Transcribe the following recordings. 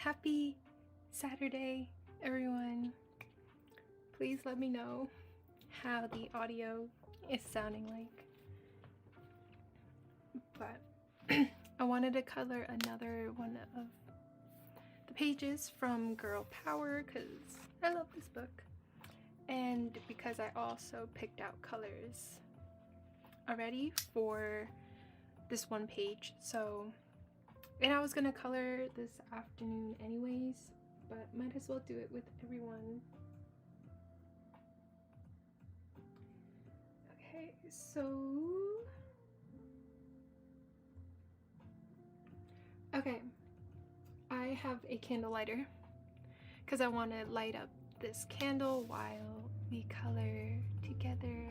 Happy Saturday, everyone. Please let me know how the audio is sounding like. But I wanted to color another one of the pages from Girl Power because I love this book, and because I also picked out colors already for this one page. And I was gonna color this afternoon anyways, but might as well do it with everyone. Okay, okay, I have a candle lighter because I want to light up this candle while we color together.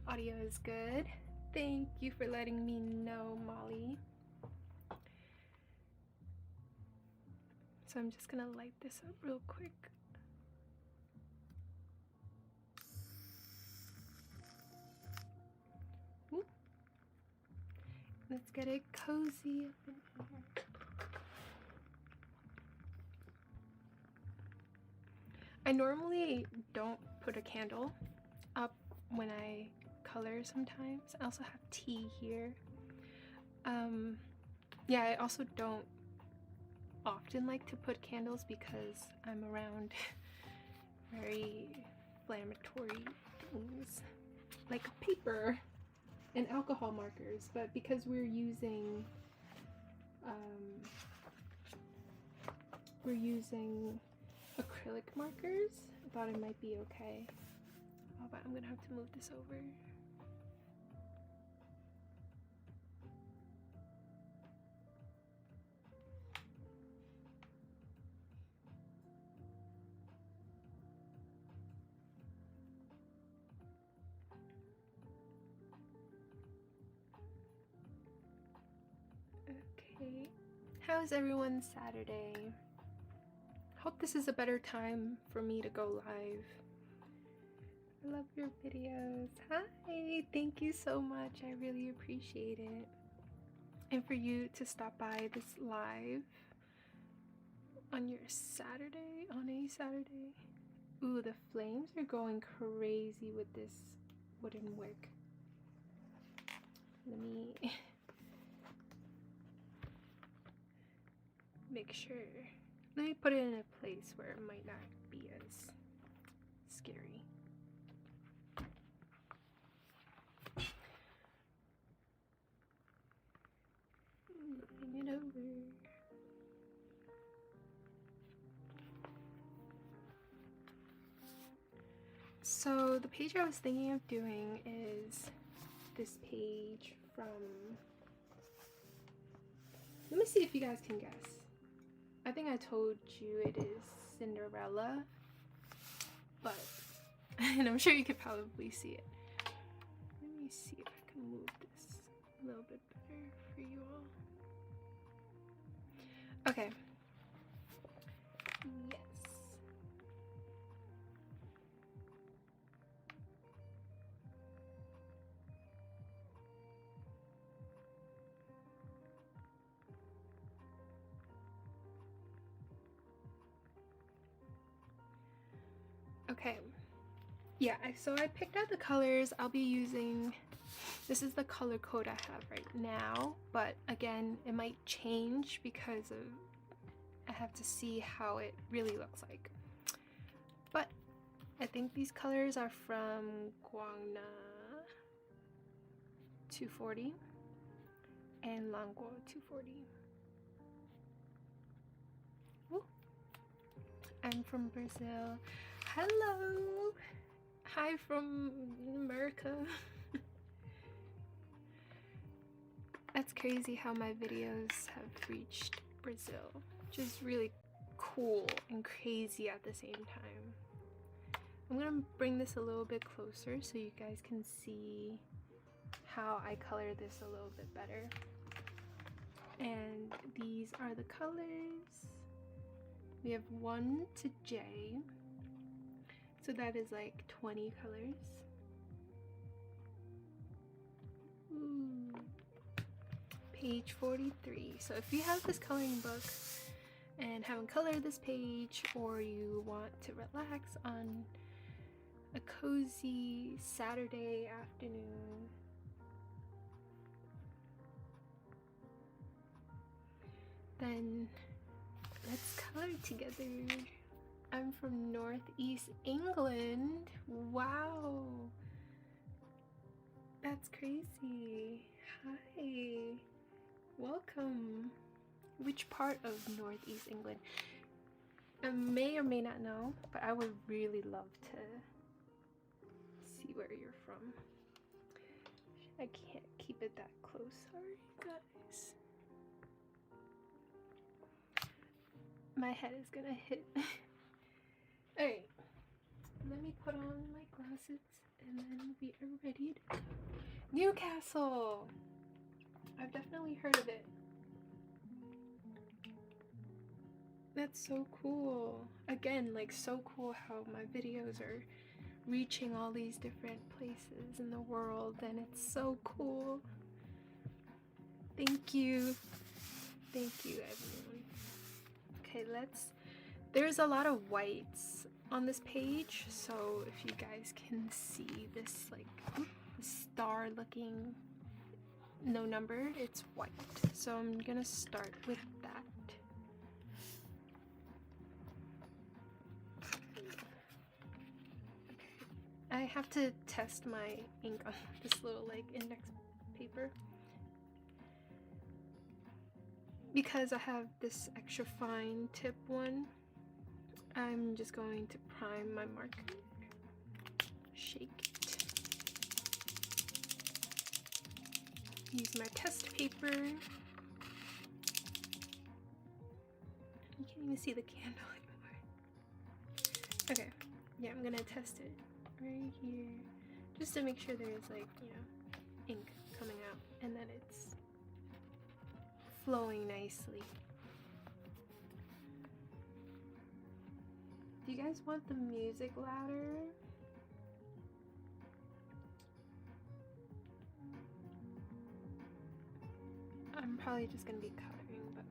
Audio is good. Thank you for letting me know, Molly. So I'm just gonna light this up real quick. Ooh. Let's get it cozy up in here. I normally don't put a candle up when I color sometimes. I also have tea here. Yeah, I also don't often like to put candles because I'm around very inflammatory things like paper and alcohol markers, but because we're using acrylic markers, I thought it might be okay. Oh, but I'm gonna have to move this over. Okay, how's everyone's Saturday? Hope this is a better time for me to go live. I love your videos. Hi, thank you so much. I really appreciate it. And for you to stop by this live on your Saturday, on a Saturday. Ooh, the flames are going crazy with this wooden wick. Let me make sure. Let me put it in a place where it might not be as scary. Moving it over. So the page I was thinking of doing is this page from, let me see if you guys can guess. I think I told you it is Cinderella, but, and I'm sure you could probably see it. Let me see if I can move this a little bit better for you all. Okay. Yes. Okay, yeah, so I picked out the colors I'll be using. This is the color code I have right now, but again, it might change because of I have to see how it really looks like. But I think these colors are from Guangna 240 and Languo 240. Ooh. I'm from Brazil. Hello! Hi from America. That's crazy how my videos have reached Brazil, which is really cool and crazy at the same time. I'm gonna bring this a little bit closer so you guys can see how I color this a little bit better. And these are the colors. We have 1 to J. So that is like 20 colors. Ooh. Page 43. So if you have this coloring book, and haven't colored this page, or you want to relax on a cozy Saturday afternoon, then let's color together. I'm from Northeast England. Wow, that's crazy. Hi, welcome. Which part of Northeast England? I may or may not know, but I would really love to see where you're from. I can't keep it that close, sorry guys. My head is gonna hit. Alright, let me put on my glasses and then we are ready to go. Newcastle! I've definitely heard of it. That's so cool. Again, like, so cool how my videos are reaching all these different places in the world, and it's so cool. Thank you. Thank you, everyone. Okay, there's a lot of whites on this page, so if you guys can see this, like, star looking, no number, it's white. So I'm gonna start with that. I have to test my ink on this little, like, index paper because I have this extra fine tip one. I'm just going to prime my marker, shake it, use my test paper. You can't even see the candle anymore. Okay, yeah, I'm gonna test it right here, just to make sure there's, like, you know, ink coming out and that it's flowing nicely. Do you guys want the music louder? I'm probably just gonna be coloring, but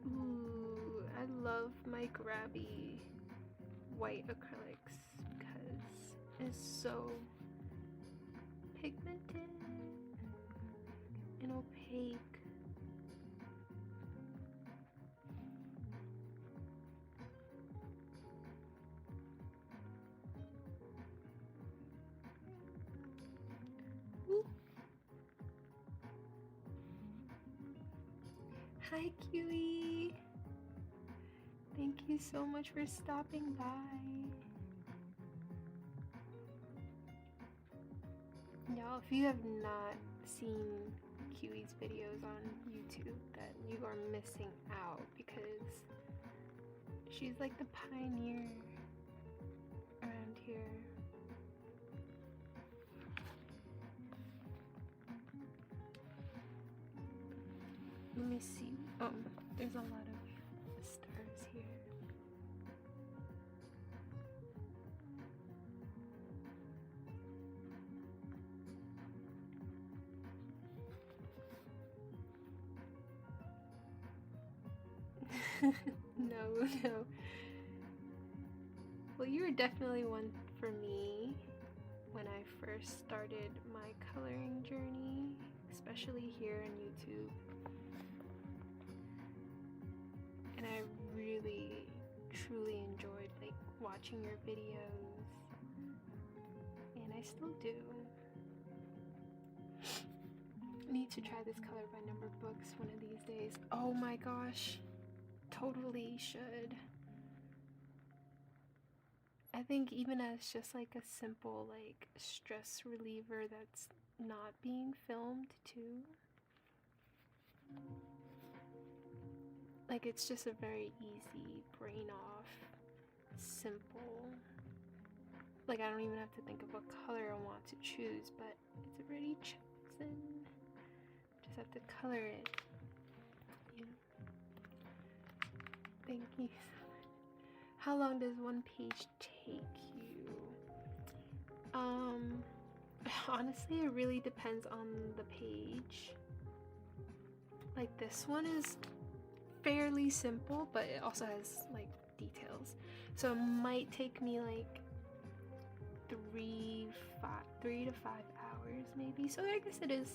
ooh, I love my grabby white acrylics because it's so pigmented and opaque. Ooh. Hi, Kiwi. Thank you so much for stopping by. Y'all, if you have not seen Kiwi's videos on YouTube, then you are missing out because she's like the pioneer around here. Let me see. Oh, there's a lot of stars here. No. Well, you were definitely one for me when I first started my coloring journey, especially here on YouTube. And I really, truly enjoyed, like, watching your videos, and I still do. I need to try this color by number books one of these days. Oh my gosh, totally should. I think even as just like a simple, like, stress reliever that's not being filmed too. Like, it's just a very easy, brain off, simple, like, I don't even have to think of what color I want to choose, but it's already chosen. Just have to color it. Yeah. Thank you so much. How long does one page take you? Honestly, it really depends on the page. Like this one is fairly simple, but it also has like details. So it might take me like 3 to 5 hours maybe. So I guess it is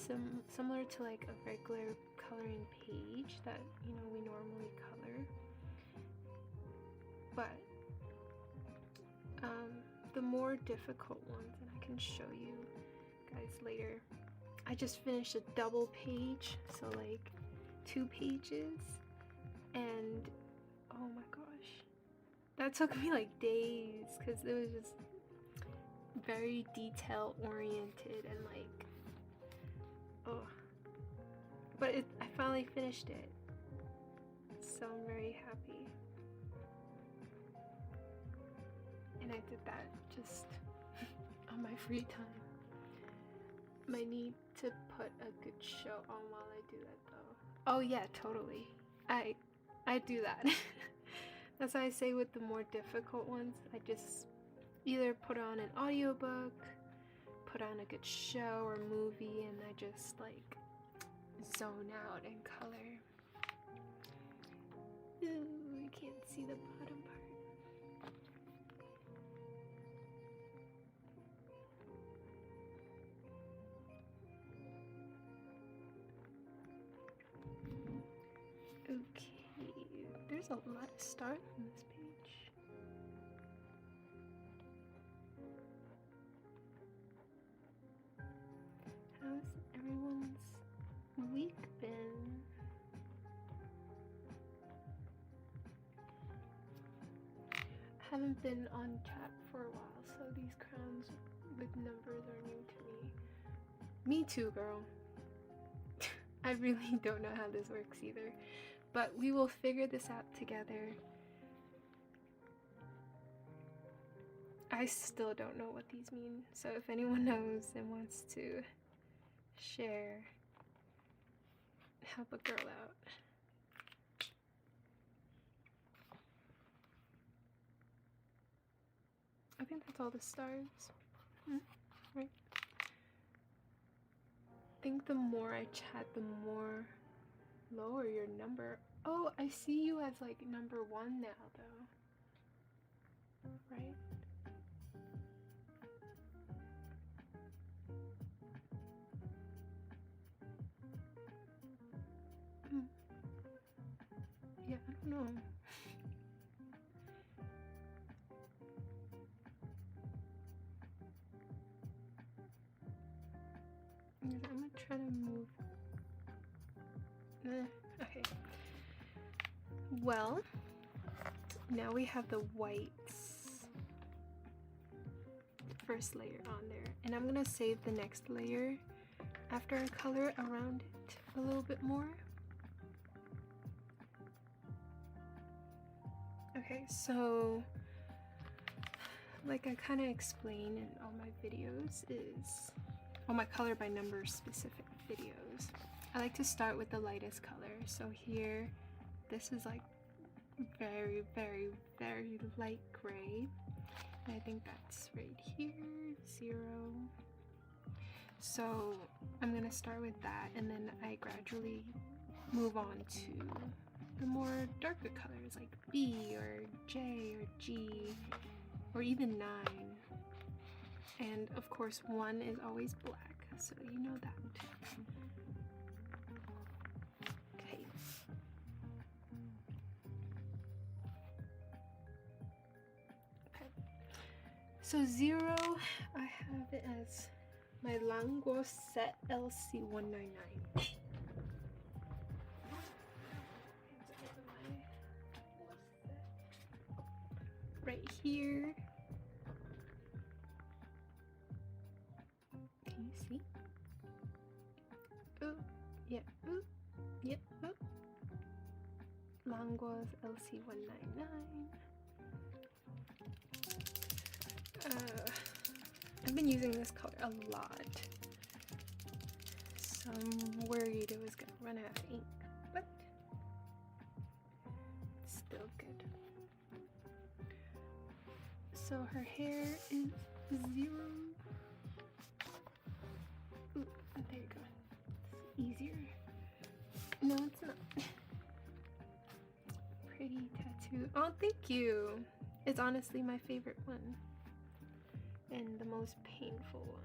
similar to like a regular coloring page that, you know, we normally color. But the more difficult ones, and I can show you guys later. I just finished a double page, so like 2 pages, and oh my gosh, that took me like days because it was just very detail oriented and like, oh, but I finally finished it, so I'm very happy. And I did that just on my free time. Might need to put a good show on while I do that though. Oh yeah, totally. I do that. That's why I say with the more difficult ones, I just either put on an audiobook, put on a good show or movie, and I just like zone out and color. Ooh, you can't see the bottom part. Okay, there's a lot of stars on this page. How's everyone's week been? I haven't been on chat for a while, so these crowns with numbers are new to me. Me too, girl. I really don't know how this works either, but we will figure this out together. I still don't know what these mean, so if anyone knows and wants to share, help a girl out. I think that's all the stars, right? I think the more I chat, the more lower your number. Oh, I see you as like number 1 now though, right? Yeah, I don't know. I'm gonna try to move. Okay. Well, now we have the whites. First layer on there, and I'm gonna save the next layer after I color around it a little bit more. Okay, so like I kind of explain in all my videos is, all my color by number specific videos, I like to start with the lightest color. So here, this is like very, very, very light gray. And I think that's right here, 0. So I'm gonna start with that, and then I gradually move on to the more darker colors like B or J or G or even 9. And of course 1 is always black, so you know that. Okay. Okay. So 0, I have it as my Languo set LC199. Right here. Can you see? Oh, yeah. Oh, yeah. Oh. Languo's LC199. I've been using this color a lot, so I'm worried it was gonna run out of ink, but it's still good. So her hair is 0. easier. No, it's not. Pretty tattoo. Oh, thank you. It's honestly my favorite one. And the most painful one.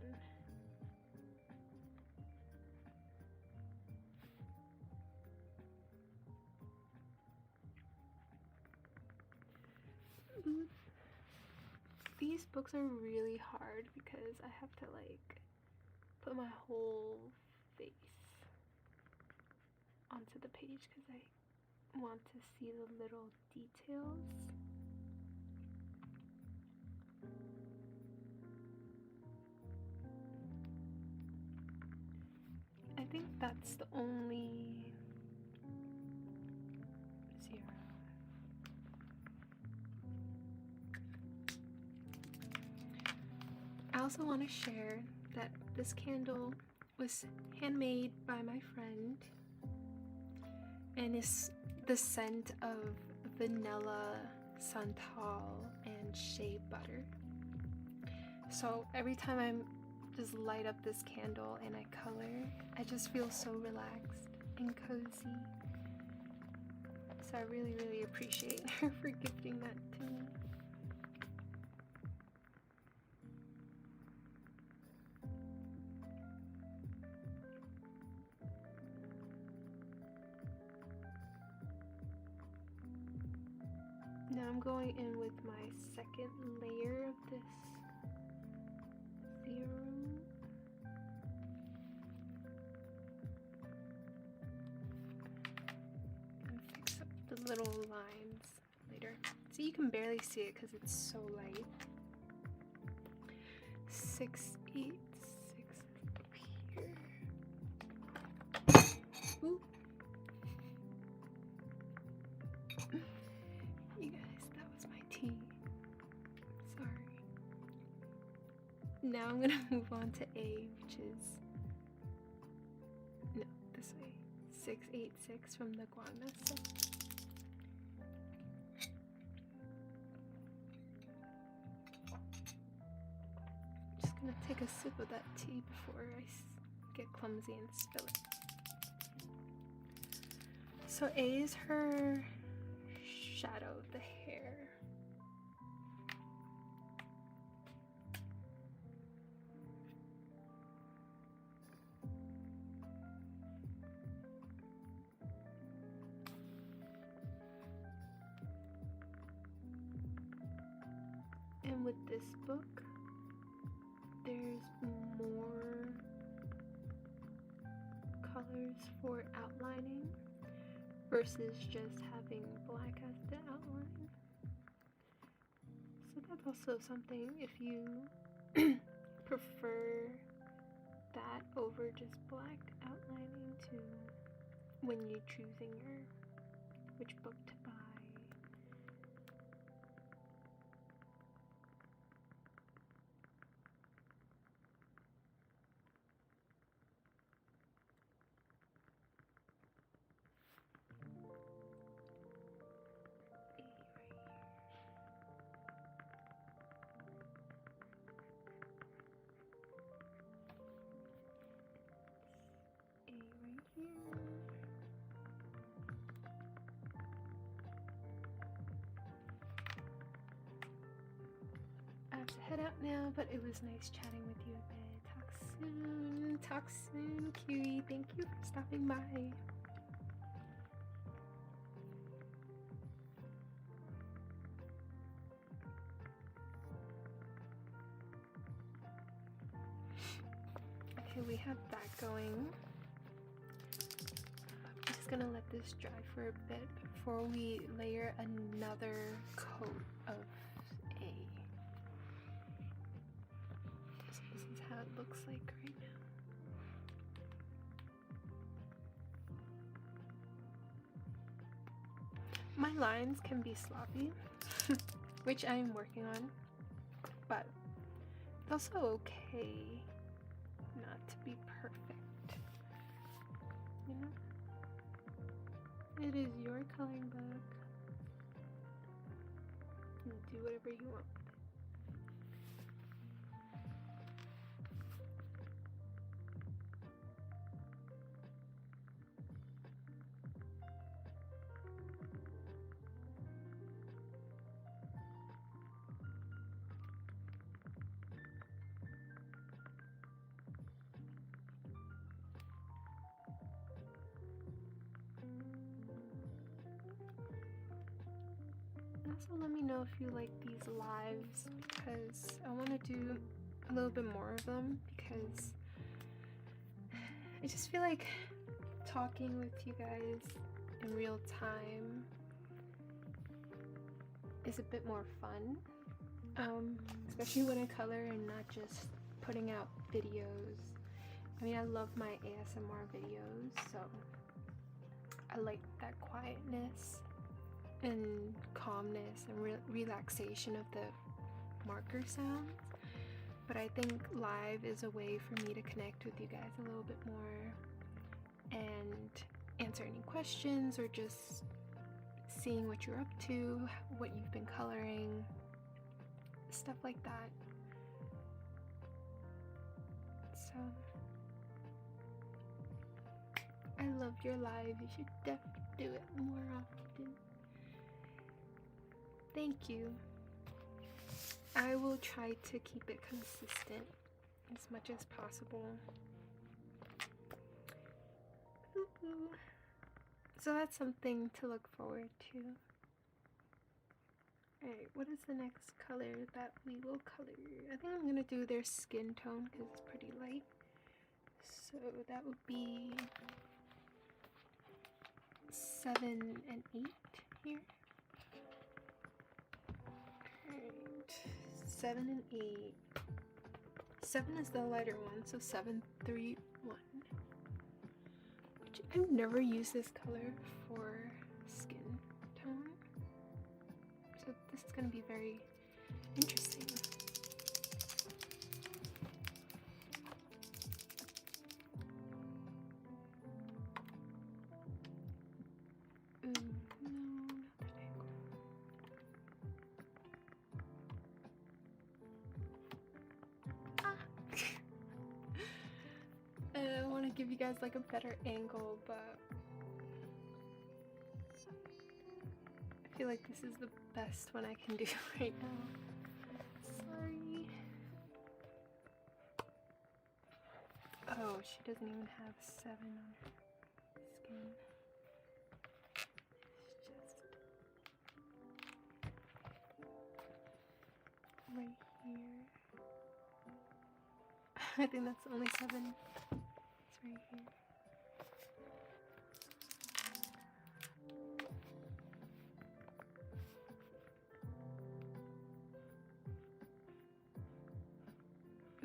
These books are really hard because I have to like put my whole face onto the page because I want to see the little details. I think that's the only zero. I also want to share that this candle was handmade by my friend and is the scent of vanilla, santal, and shea butter. So every time I just light up this candle and I color, I just feel so relaxed and cozy. So I really, really appreciate her for gifting that to me. Now I'm going in with my second layer of this serum. And fix up the little lines later. So you can barely see it because it's so light. 686 up here. Ooh. You guys, that was my tea. Sorry. Now I'm gonna move on to A, which is, no, this way. 686 from the Guangna set. Just gonna take a sip of that tea before I get clumsy and spill it. So A is her shadow of the hair. And with this book, there's more colors for outlining versus just having black as the outline. So that's also something, if you prefer that over just black outlining to when you're choosing which book to buy. I have to head out now, but it was nice chatting with you a bit. Talk soon. Talk soon, Kiwi. Thank you for stopping by. Okay, we have that going. I'm just gonna let this dry for a bit before we layer another coat of A. So this is how it looks like right now. My lines can be sloppy, which I'm working on, but it's also okay not to be perfect, you know? It is your coloring book. You do whatever you want with it. also let me know if you like these lives, because I want to do a little bit more of them, because I just feel like talking with you guys in real time is a bit more fun, especially when I color and not just putting out videos. I mean, I love my ASMR videos, so I like that quietness and calmness and relaxation of the marker sounds. But I think live is a way for me to connect with you guys a little bit more and answer any questions, or just seeing what you're up to, what you've been coloring, stuff like that. So I love your live. You should definitely do it more often. Thank you. I will try to keep it consistent as much as possible. Ooh. So that's something to look forward to. Alright, what is the next color that we will color? I think I'm gonna do their skin tone because it's pretty light. So that would be 7 and 8 here. Alright, 7 and 8. 7 is the lighter one, so 7, 3, 1. I've never used this color for skin tone, so this is going to be very interesting. Ooh, no, not that angle. I want to give you guys like a better angle, but I feel like this is the best one I can do right now. Sorry. Oh, she doesn't even have 7 on her skin. It's just right here. I think that's only 7. It's right here.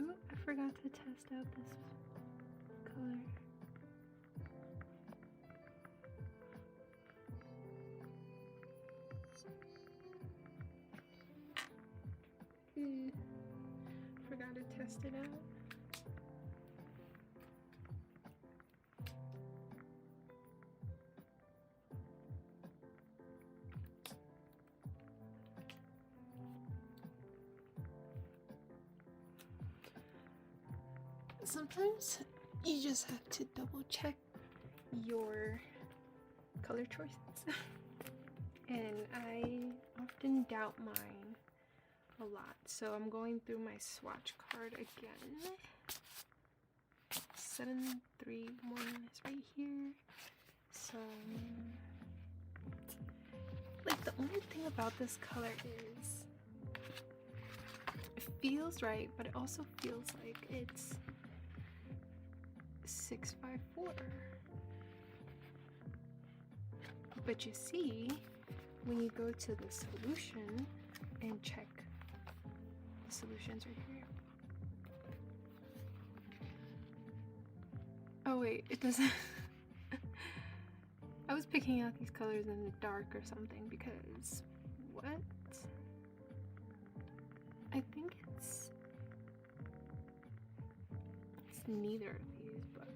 Ooh, I forgot to test out this color. Forgot to test it out. Sometimes you just have to double check your color choices. And I often doubt mine a lot, so I'm going through my swatch card again. 7, 3, 1 is right here. So, like, the only thing about this color is it feels right, but it also feels like it's 654. But you see, when you go to the solution and check the solutions right here. Oh wait, it doesn't. I was picking out these colors in the dark or something, because what? I think it's neither of these, but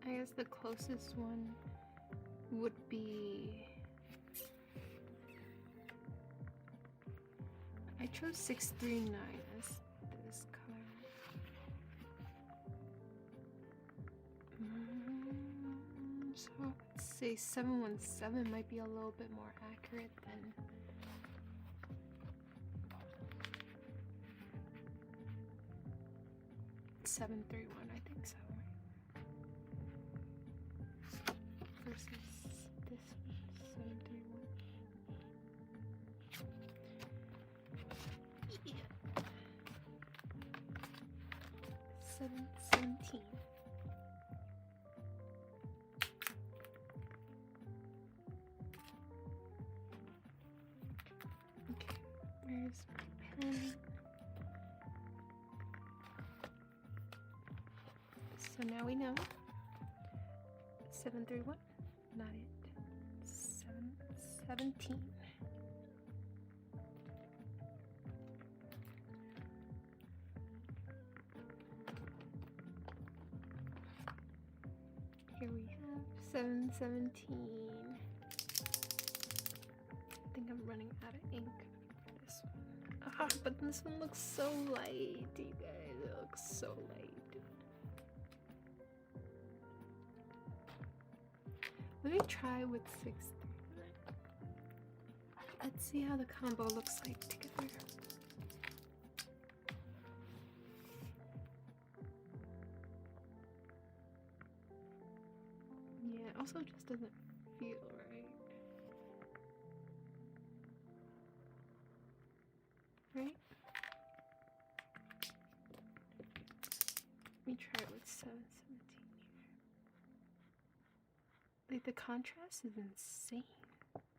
I guess the closest one would be, I chose 639 as this color. So let's say 717 might be a little bit more accurate than 731, I think so, right? Versus this one, 731. Okay, where's my pen? So now we know 731, not it. 17. Here we have 717. I think I'm running out of ink for this one. Ah, but this one looks so light, you guys. It looks so light. Let me try with 6. Let's see how the combo looks like together. Yeah, it also just doesn't feel right. Right? Let me try it with 717 here. Like, the contrast is insane.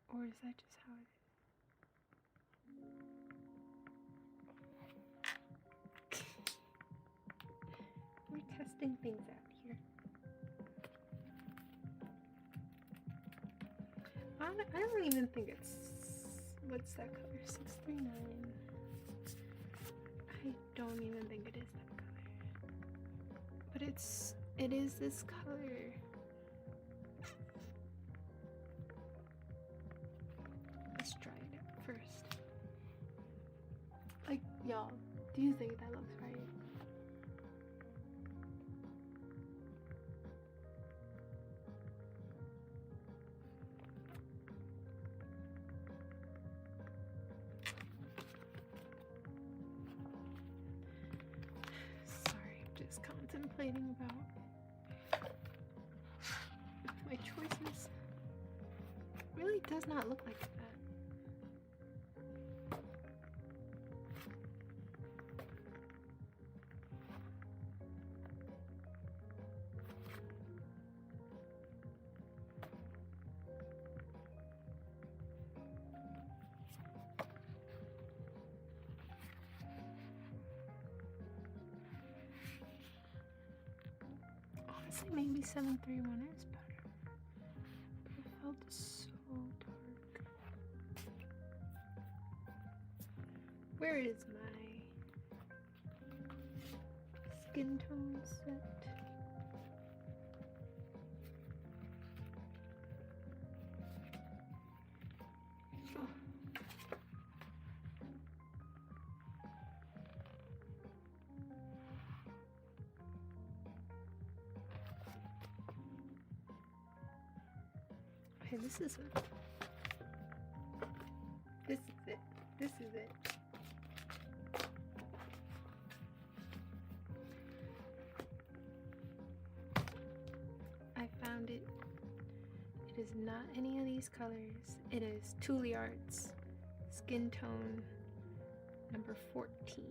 Or is that just how it is? We're testing things out here. I don't even think it's... What's that color? 639. I don't even think it is that color. But it is this color. Let's try it out first. Like, y'all, do you think that looks right? Sorry, I'm just contemplating about my choices. Really does not look like that. Honestly, maybe 731 is better. But it felt so dark. Where is my skin tone set? Oh. Okay, this is it. This is it. This is it. I found it. It is not any of these colors. It is Tuliart's Skin Tone number 14.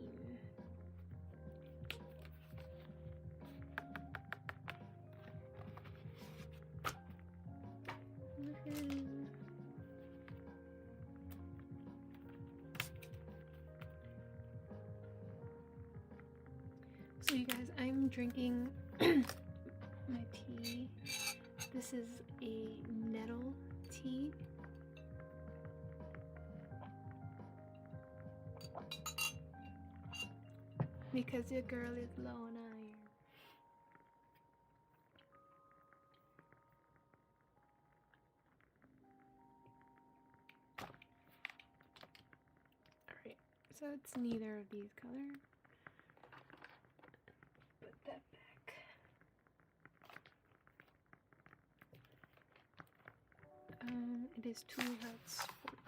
So you guys, I'm drinking my tea. This is a nettle tea. Because your girl is low on iron. Alright, so it's neither of these colors. Put that back. It is Tuliart's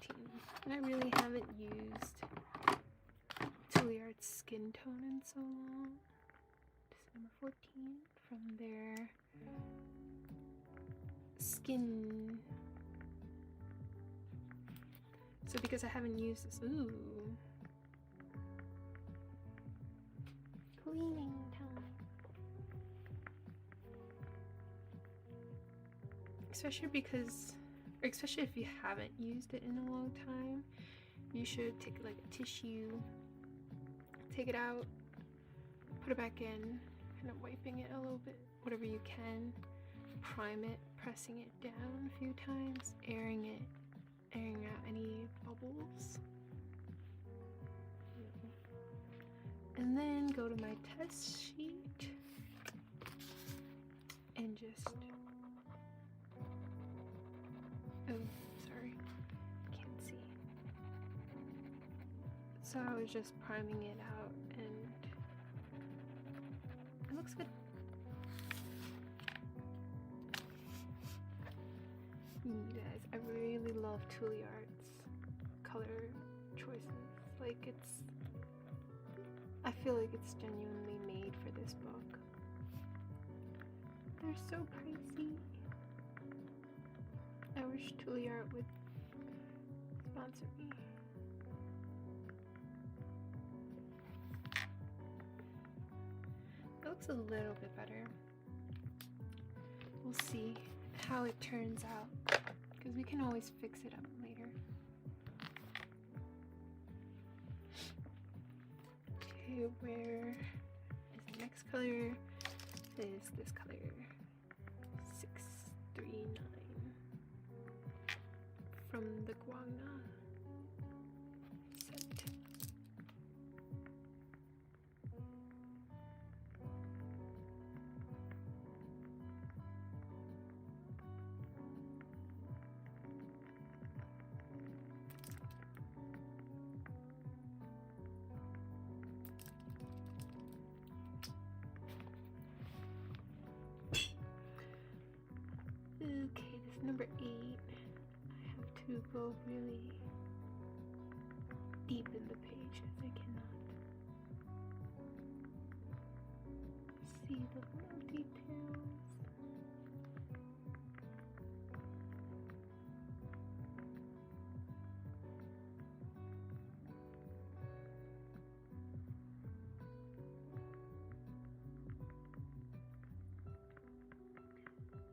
14. And I really haven't used Tuliart's Skin Tone in so long. This is number 14 from their skin. So because I haven't used this, ooh, cleaning time. especially if you haven't used it in a long time, you should take like a tissue, take it out, put it back in, kind of wiping it a little bit, whatever you can, prime it, pressing it down a few times, airing out any bubbles, and then go to my test sheet and just, oh, sorry, can't see. So I was just priming it out and it looks good. You guys, I really love Tuliart's color choices. Like, I feel like it's genuinely made for this book. They're so pricey. I wish Tuliart would sponsor me. It looks a little bit better. We'll see how it turns out, because we can always fix it up later. Okay, where is the next color? Is this color 639 from the Guangna set. Okay, this is number 8. I have to go really deep in the page as I cannot see the little details.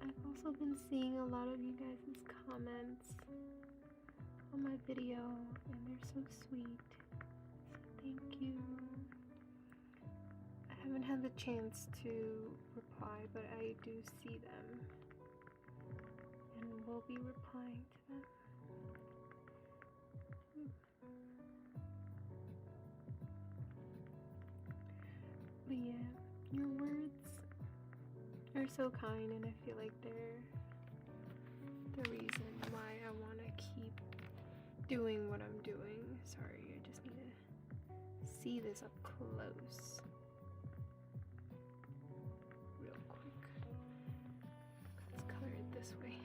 I've also been seeing a lot of you guys' comments on my video, and they're so sweet. So thank you. I haven't had the chance to reply, but I do see them, and will be replying to them. But yeah, your words are so kind, and I feel like they're the reason why I want to keep doing what I'm doing. Sorry, I just need to see this up close real quick. Let's color it this way.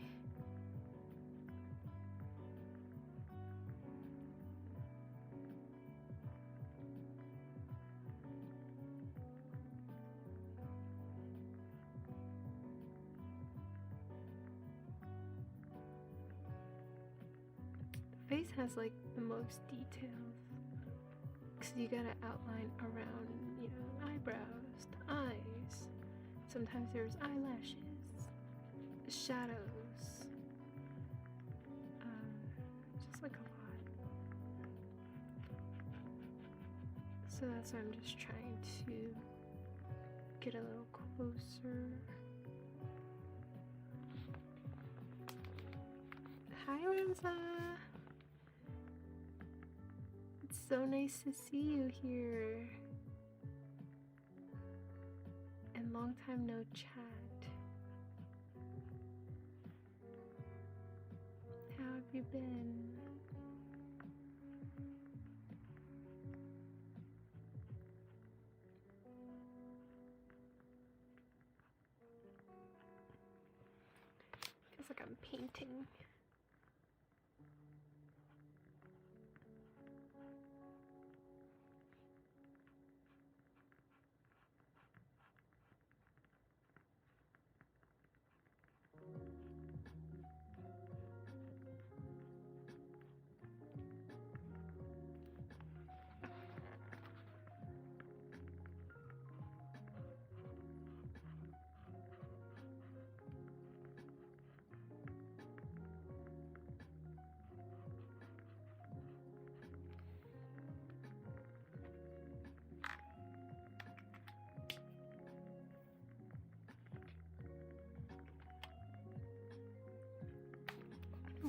Face has like the most details, because you gotta outline around, you know, eyebrows, the eyes. Sometimes there's eyelashes, shadows, just like a lot. So that's why I'm just trying to get a little closer. Hi, Rosa. So nice to see you here, and long time no chat. How have you been? Feels like I'm painting.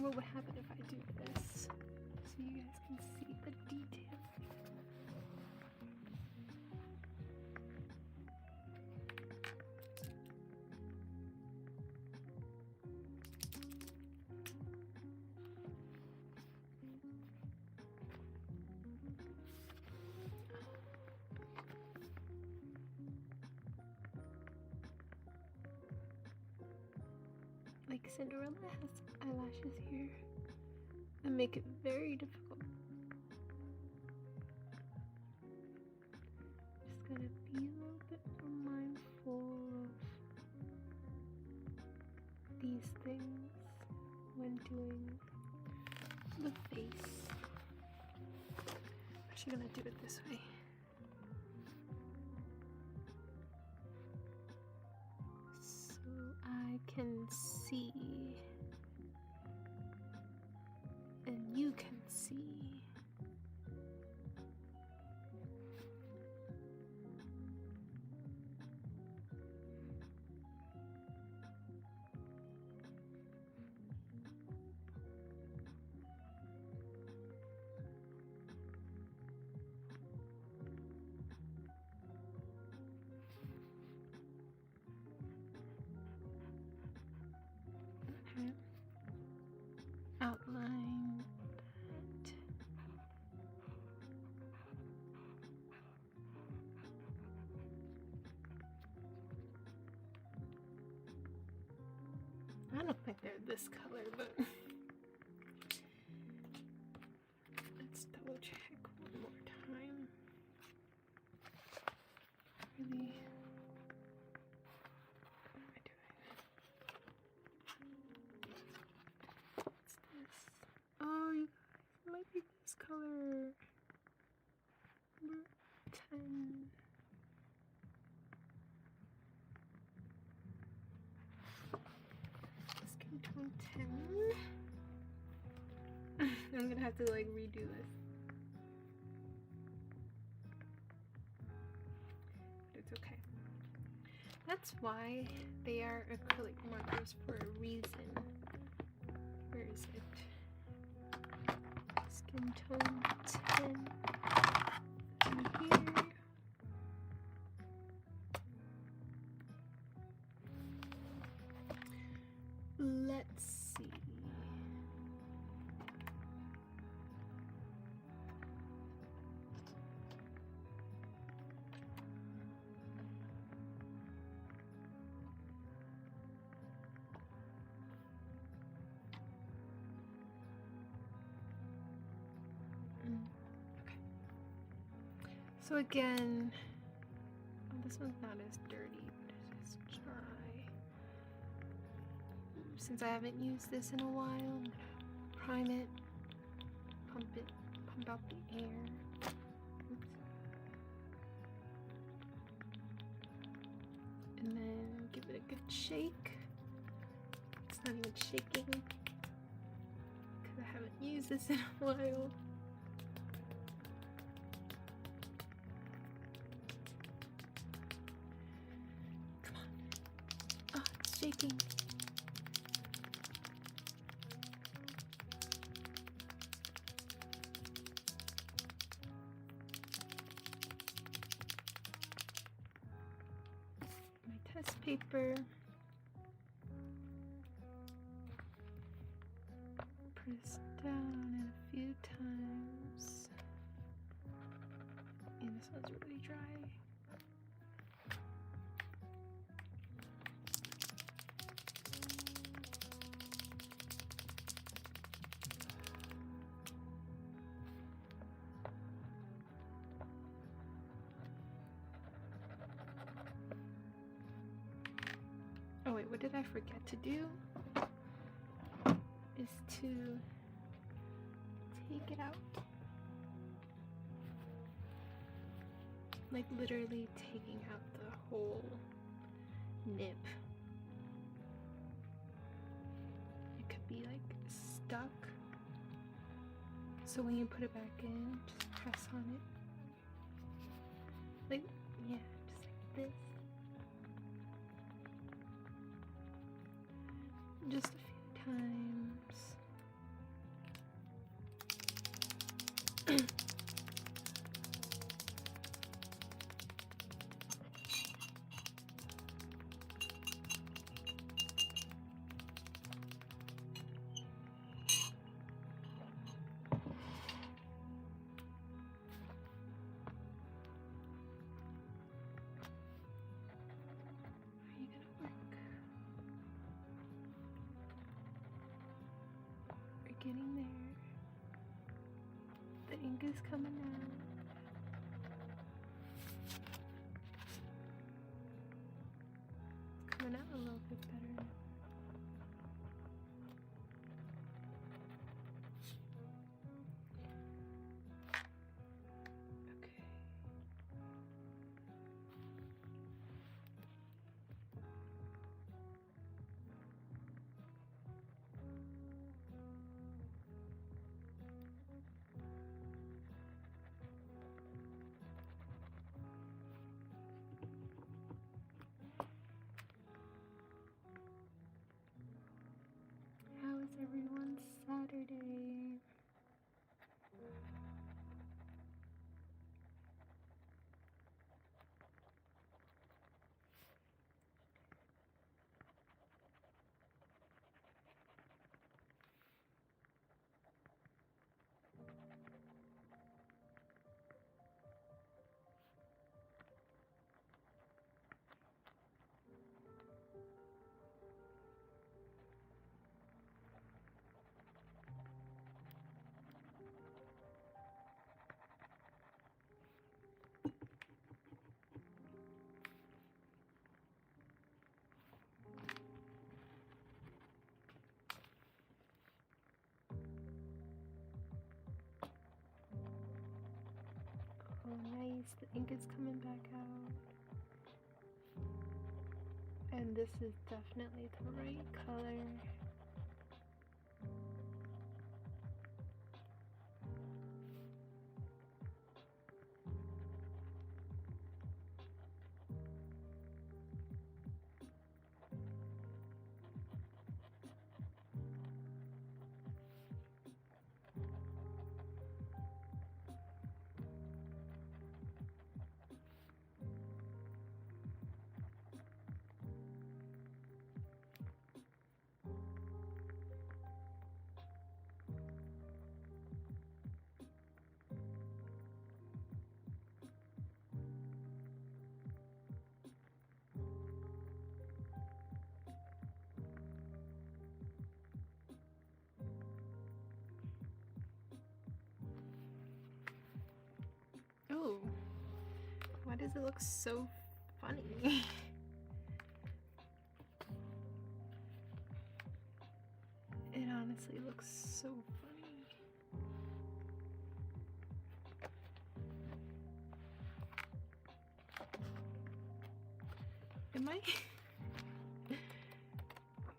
what would happen if I do this so you guys can see the detail. Like Cinderella has eyelashes here and make it very difficult. Just gotta be a little bit more mindful of these things when doing the face. I'm actually gonna do it this way. I can see and you can see. Outline that. I don't think they're this color, but let's double check one more time. Really? Oh, you guys, it might be this color. Number 10. Skin tone 10. I'm gonna have to like redo this. But it's okay. That's why they are acrylic markers for a reason. Where is it? Skin tone 10 in here. Let's see. Okay. So again, this one's not as dirty, but it's as dry. Since I haven't used this in a while, I'm gonna prime it, pump out the air. Oops. And then give it a good shake. It's not even shaking because I haven't used this in a while. Come on. Oh, it's shaking. Test paper. Press down it a few times. And this one's really dry. Oh wait, what did I forget to do? Is to take it out. Like literally taking out the whole nib. It could be like stuck. So when you put it back in, just press on it. Like, yeah, just like this. Just a few times. ink is coming out. It's coming out a little bit better. How is everyone's Saturday? Oh, nice. The ink is coming back out. And this is definitely the right color. Oh, why does it look so funny? It honestly looks so funny. Am I?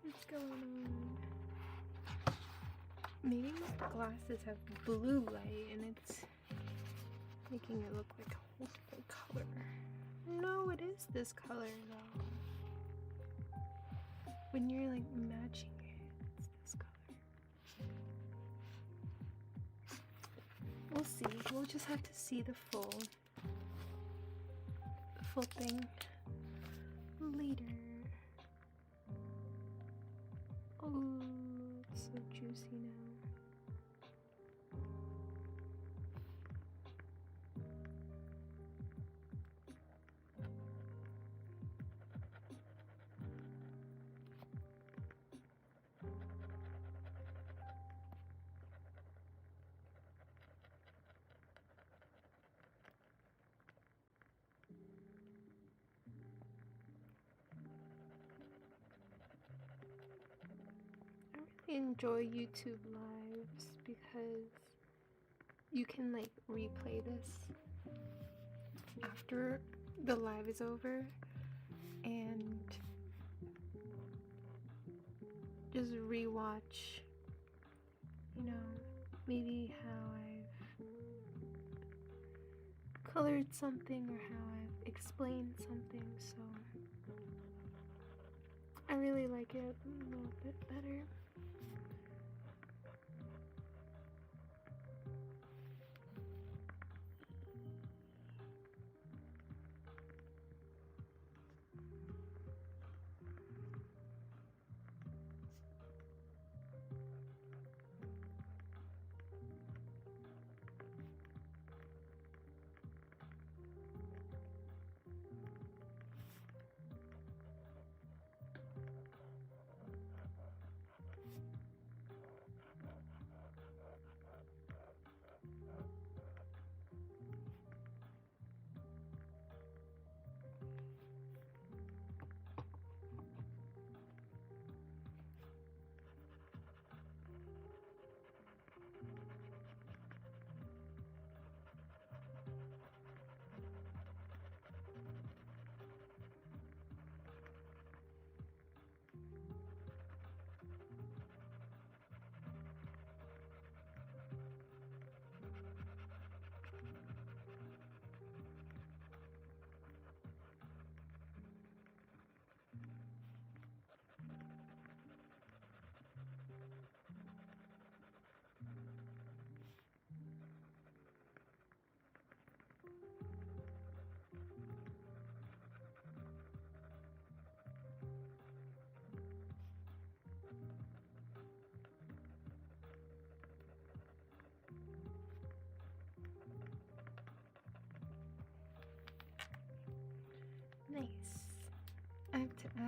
What's going on? Maybe my glasses have blue light and it's making it look like a whole different color. No, it is this color though. When you're like matching it, it's this color. We'll see. We'll just have to see the full thing later. Oh, it's so juicy now. Enjoy YouTube lives because you can like replay this after the live is over and just rewatch, you know, maybe how I've colored something or how I've explained something, so I really like it a little bit better.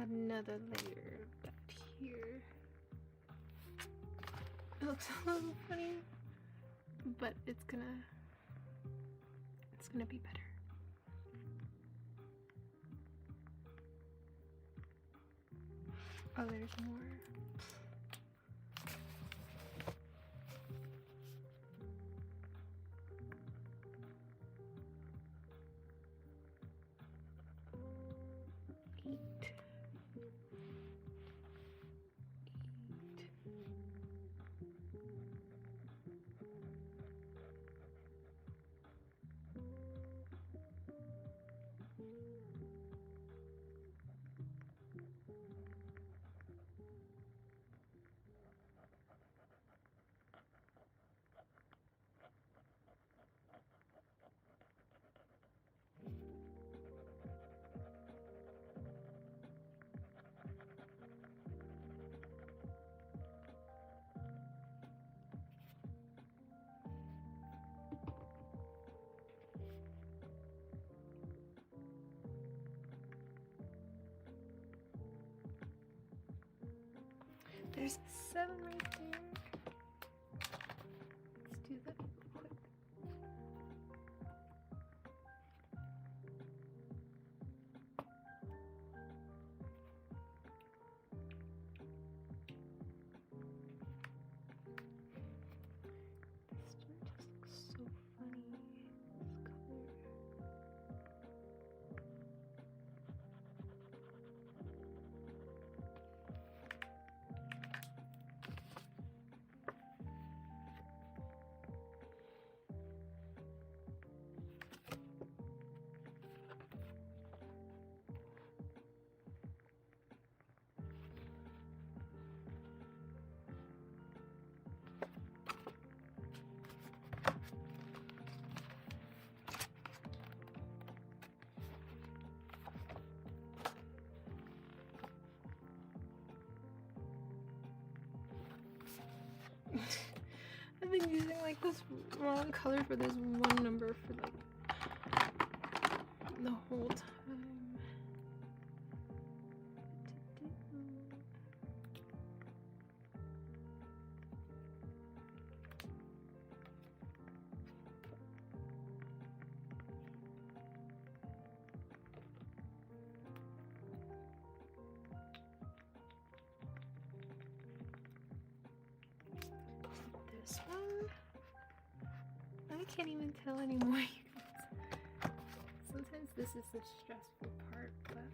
add another layer of that here. It looks a little funny, but it's gonna be better. Oh, there's more. There's 7 right there. Let's do that real quick. This just looks so funny. This color. I've been using like this wrong color for this one number for like the whole time. This one, I can't even tell anymore. Sometimes this is the stressful part, but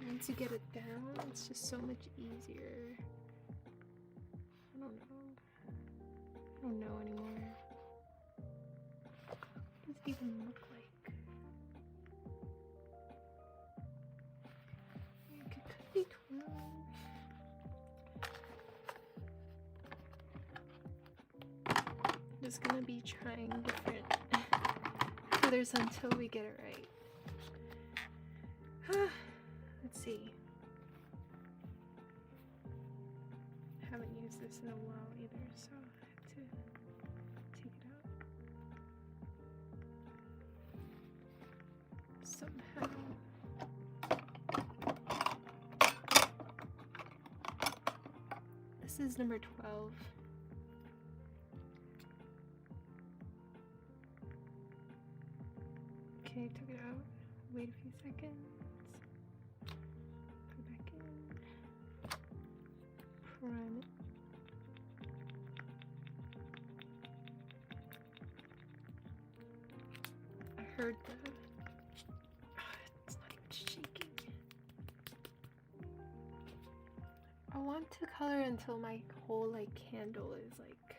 once you get it down, it's just so much easier. I don't know anymore. What does it even look like? It could be 12. Just gonna be trying different colors until we get it right. Let's see. Haven't used this in a while either, so I have to take it out somehow. This is number 12. Okay, took it out. Wait a few seconds. Put it back in. Prime it. I heard the... it's not even shaking. I want to color until my whole like candle is like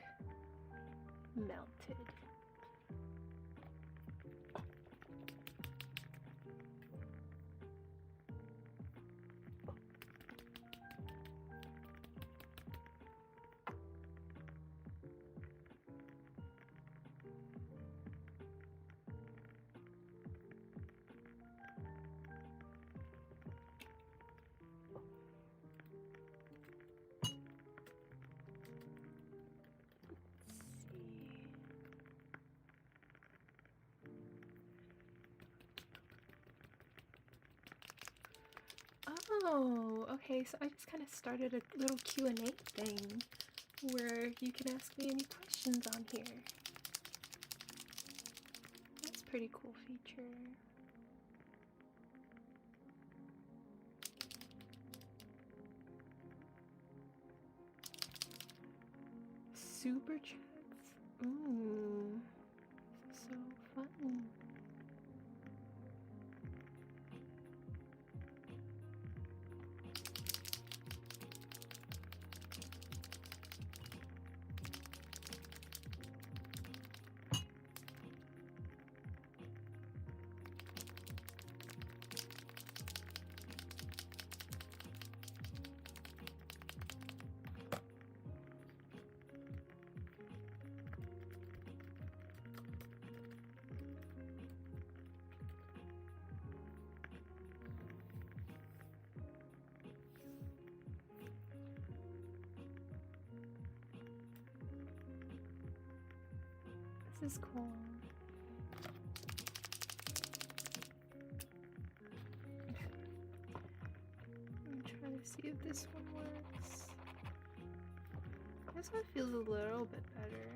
melted. Oh, okay, so I just kind of started a little Q&A thing where you can ask me any questions on here. That's a pretty cool feature. Super chats. Ooh, this is so fun. This is cool. Okay. I'm trying to see if this one works. This one feels a little bit better.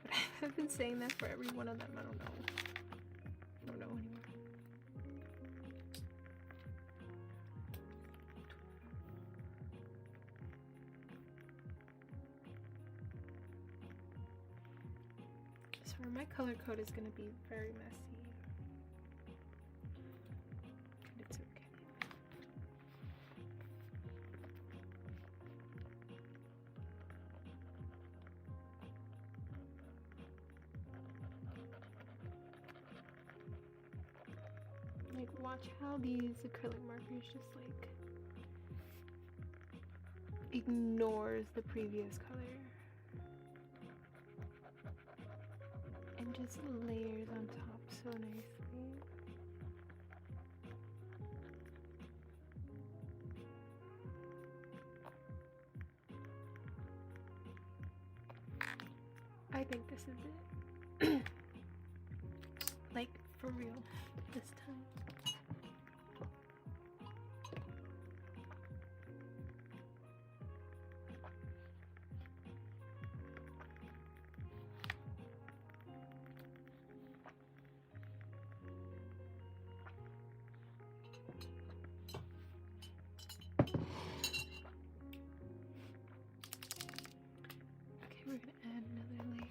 But I've been saying that for every one of them. I don't know. I don't know anymore. So my color code is going to be very messy. But it's okay. Like, watch how these acrylic markers just like ignores the previous color and just layers on top so nicely. I think this is it. Like, for real, this time. Okay, we're gonna add another layer.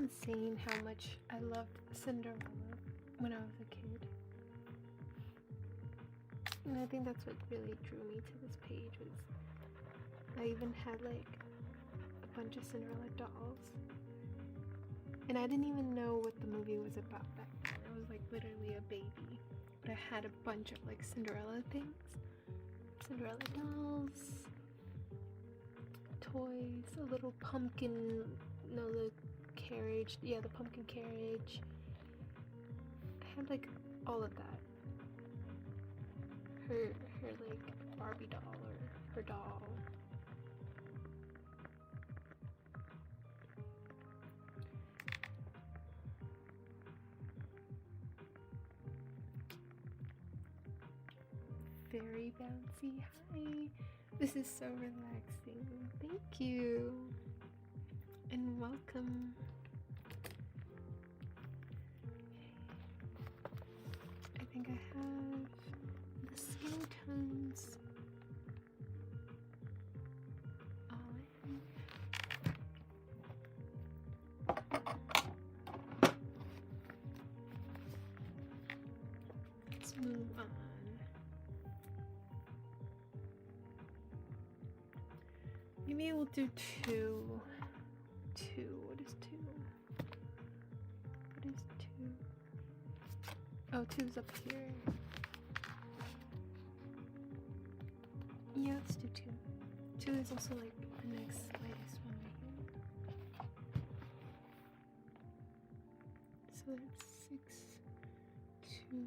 insane how much I loved Cinderella when I was a kid. And I think that's what really drew me to this page. Was I even had like a bunch of Cinderella dolls. And I didn't even know what the movie was about back then. I was like literally a baby. But I had a bunch of like Cinderella things. Cinderella dolls, toys, a little pumpkin, no, the carriage, yeah, the pumpkin carriage. I had like all of that. Her like Barbie doll or her doll. Very bouncy. Hi. This is so relaxing. Thank you. And welcome. I think I have the skin tones all in. Let's move on. Maybe we'll do two. What is two? What is two? Oh, two's up here. Yeah, let's do two. Two is also like the next lightest one right here. So that's 6, 2, 9.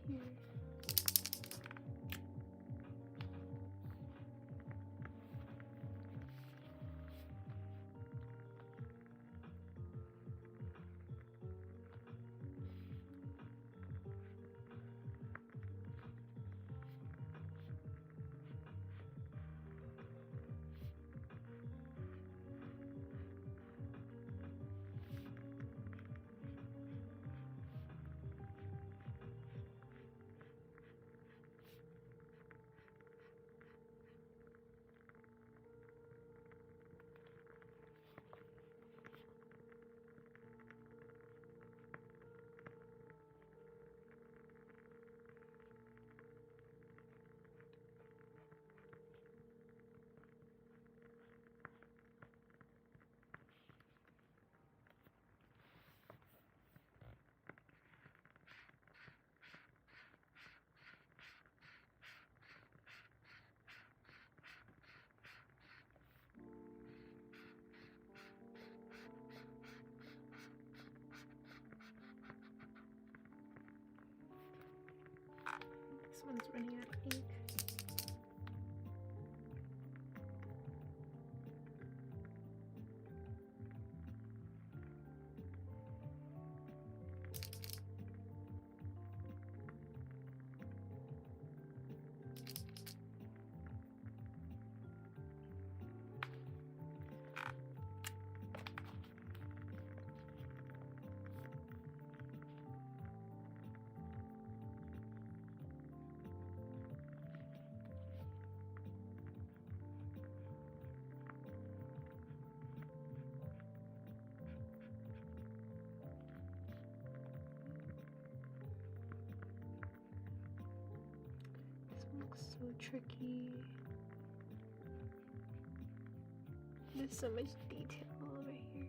Here. This one's running out of ink. Looks so tricky. There's so much detail over here.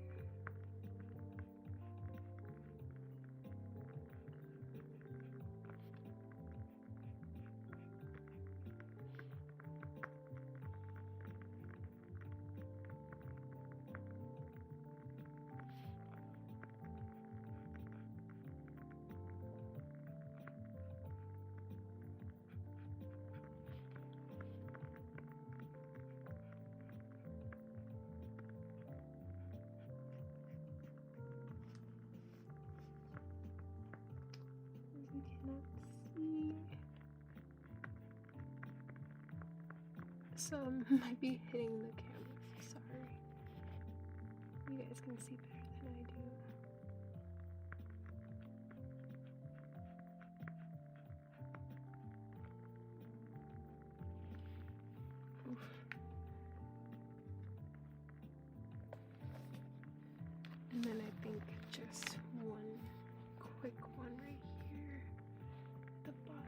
you cannot see. Some might be hitting the camera. Sorry. You guys can see better than I do. Oof. And then I think just one quick one right here at the bottom.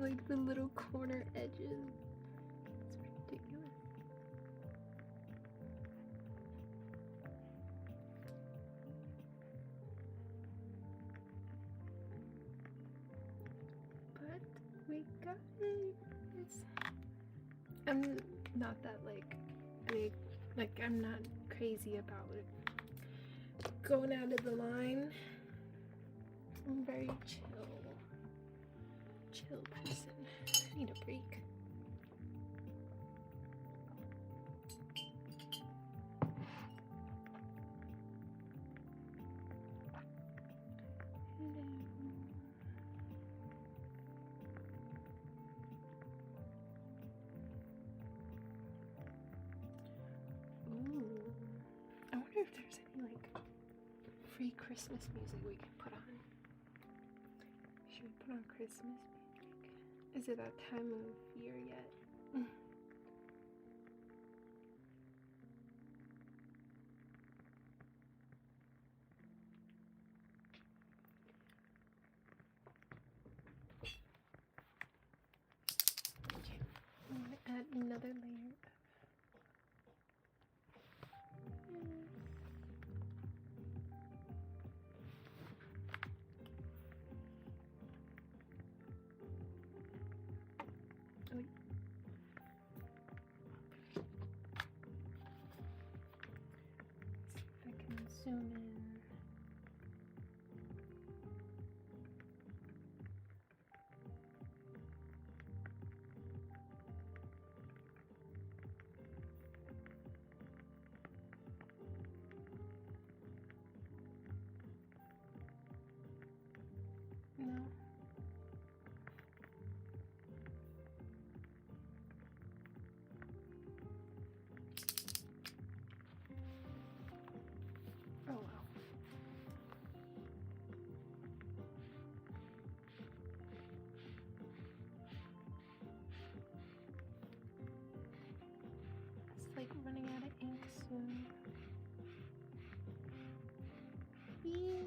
Like the little corner edges. It's ridiculous. But we got it. I'm not that like big, like I'm not crazy about it going out of the line. I'm very chill person. I need a break. Ooh. I wonder if there's any like free Christmas music we can put on. Should we put on Christmas music? Is it that time of year yet? Okay, I'm gonna add another layer of oh, see if I can zoom in. No. Oh wow. It's like running out of ink soon. Yay.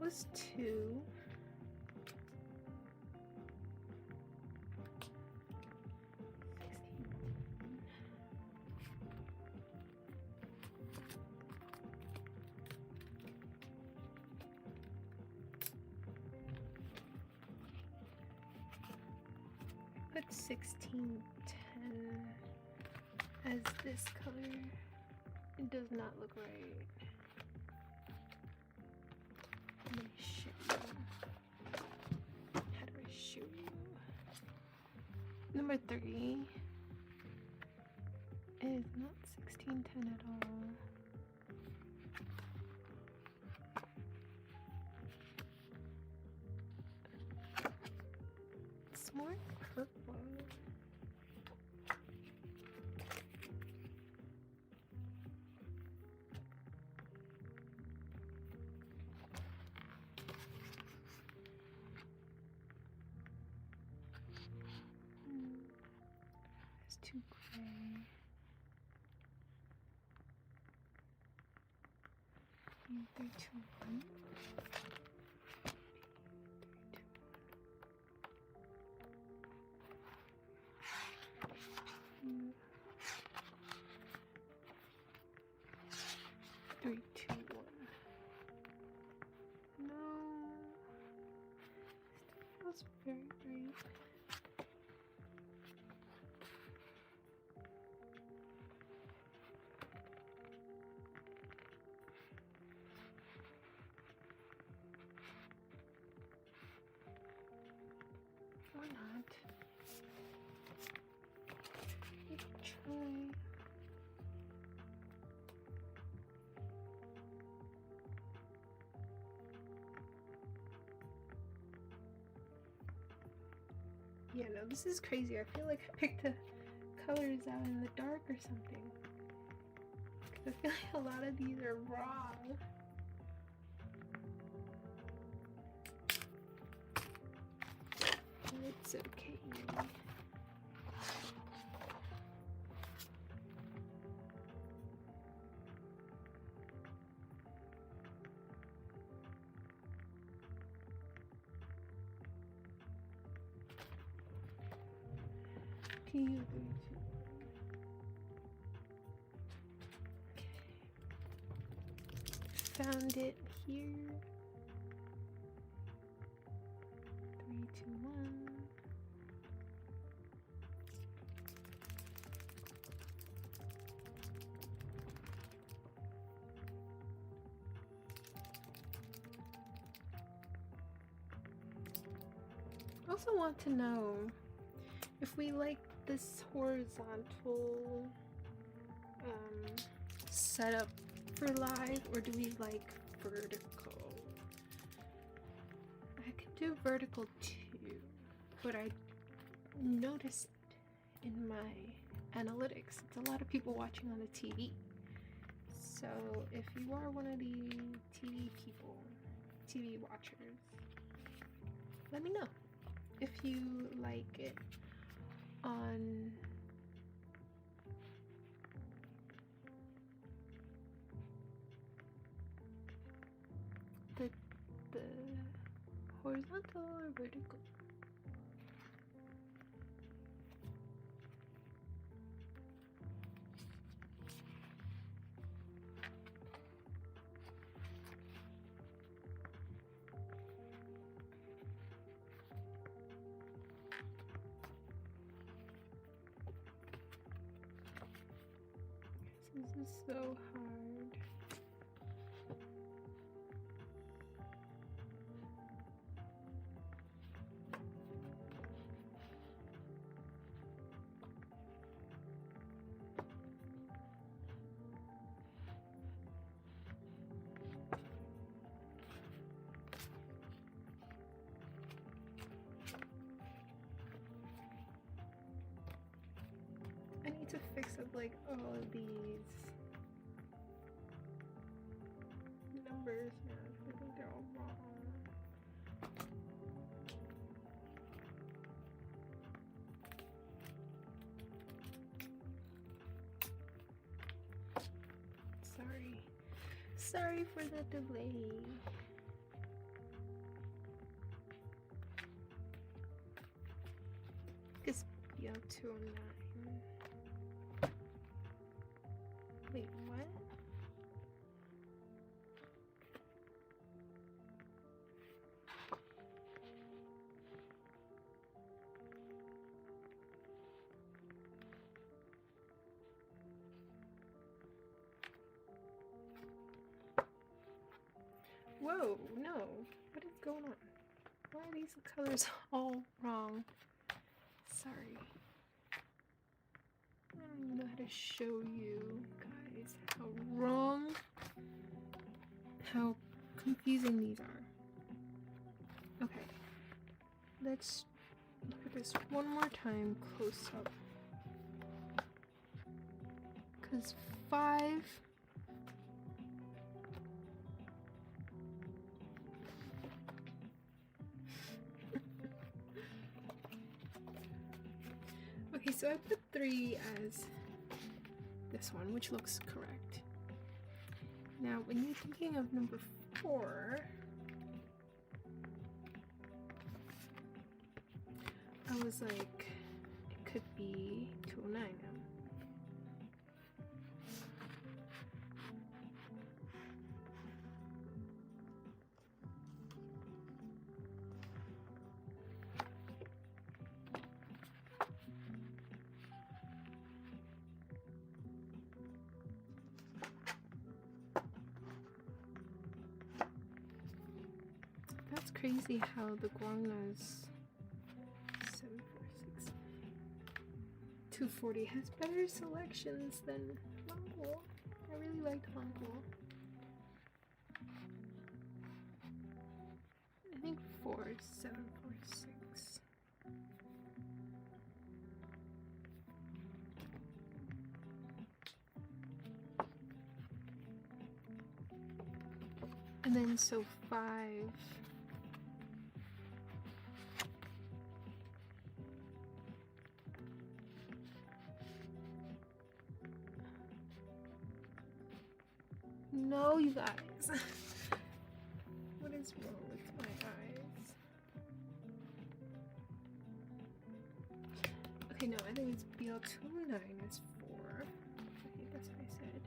was 2. Put 1610 as this color. It does not look right. Let me show you. How do I show you? Number 3 is not 1610 at all. It's more purple. It's too gray. 3, 2, 1. 3, 2, 1. No. That's very bright. Or not. Let's try. Yeah, no, this is crazy. I feel like I picked the colors out in the dark or something. Because I feel like a lot of these are wrong. It's okay. Okay. Found it here. 3, 2, 1. I also want to know if we like this horizontal setup for live, or do we like vertical? I could do vertical too, but I noticed in my analytics it's a lot of people watching on the TV. So if you are one of the TV people, TV watchers, let me know if you like it on the horizontal or vertical. This is so hard. I need to fix up like all of these numbers now. I think they're all wrong. Sorry for the delay. 209. Wait, what? Whoa, no. What is going on? Why are these colors all wrong? Sorry. I don't even know how to show you guys how wrong, how confusing these are. Okay. Let's look at this one more time close up. Because 5... Okay, so I put 3 as this one, which looks correct. Now, when you're thinking of number 4, I was like, it could be 209 now. That's crazy how the Guangna's 746 240 has better selections than Languo. I really liked Languo. I think 4 is 746. And then so 5. No, you guys. What is wrong with my eyes? Okay, no, I think it's BL29 is 4. Okay, that's what I said.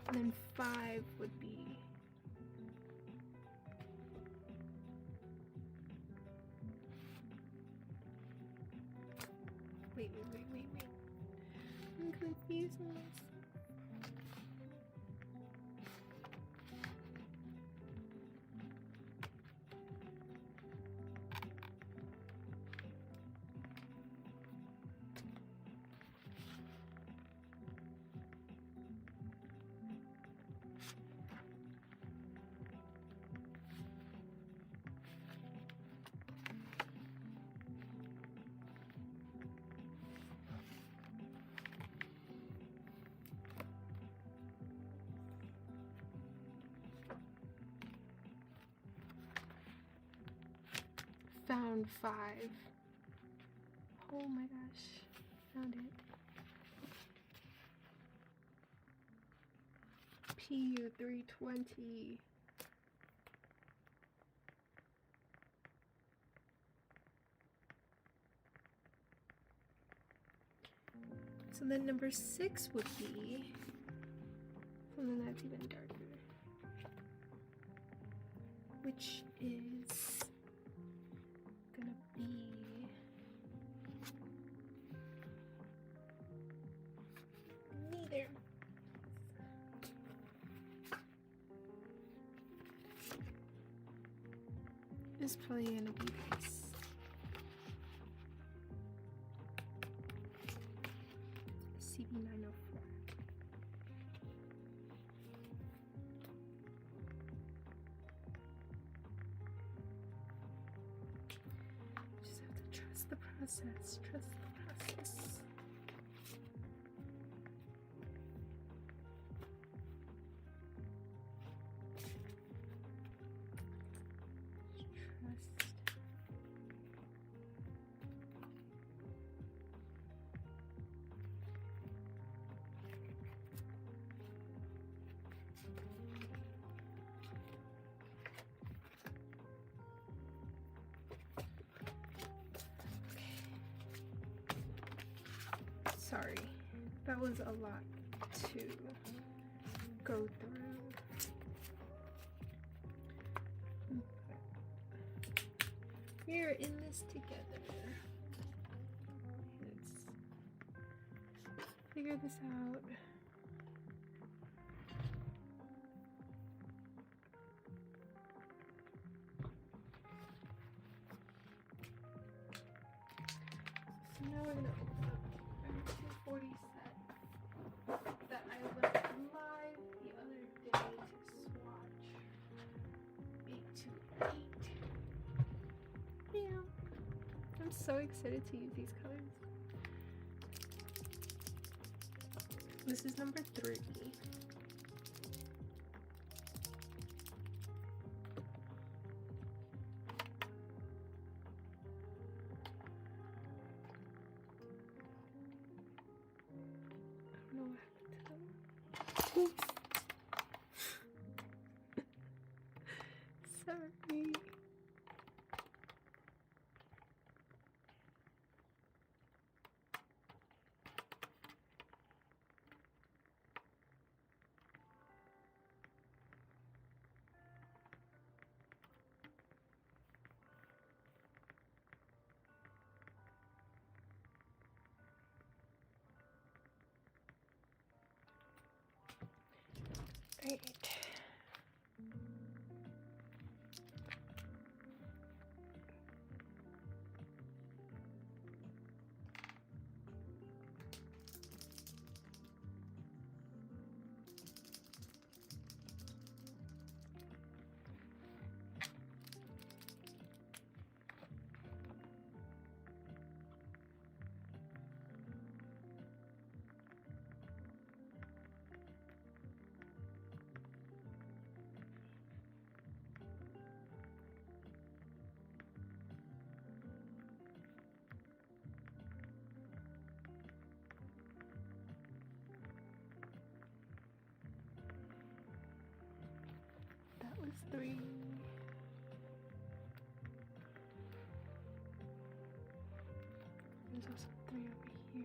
And then 5 would be... Wait. I'm confused myself. Found 5. Oh my gosh, found it. PU 320. So then number 6 would be something that's even darker, which is gonna be neither. It's probably gonna be this. CB904. Just have to trust the process. Trust the process. Sorry, that was a lot to go through. We're in this together. Let's figure this out. So now we're gonna open up our 240 set that I went live the other day to swatch 828. Yeah, I'm so excited to use these colors. This is number 3. I don't know what happened to them. Sorry. Great. That was 3. There's also 3 over here.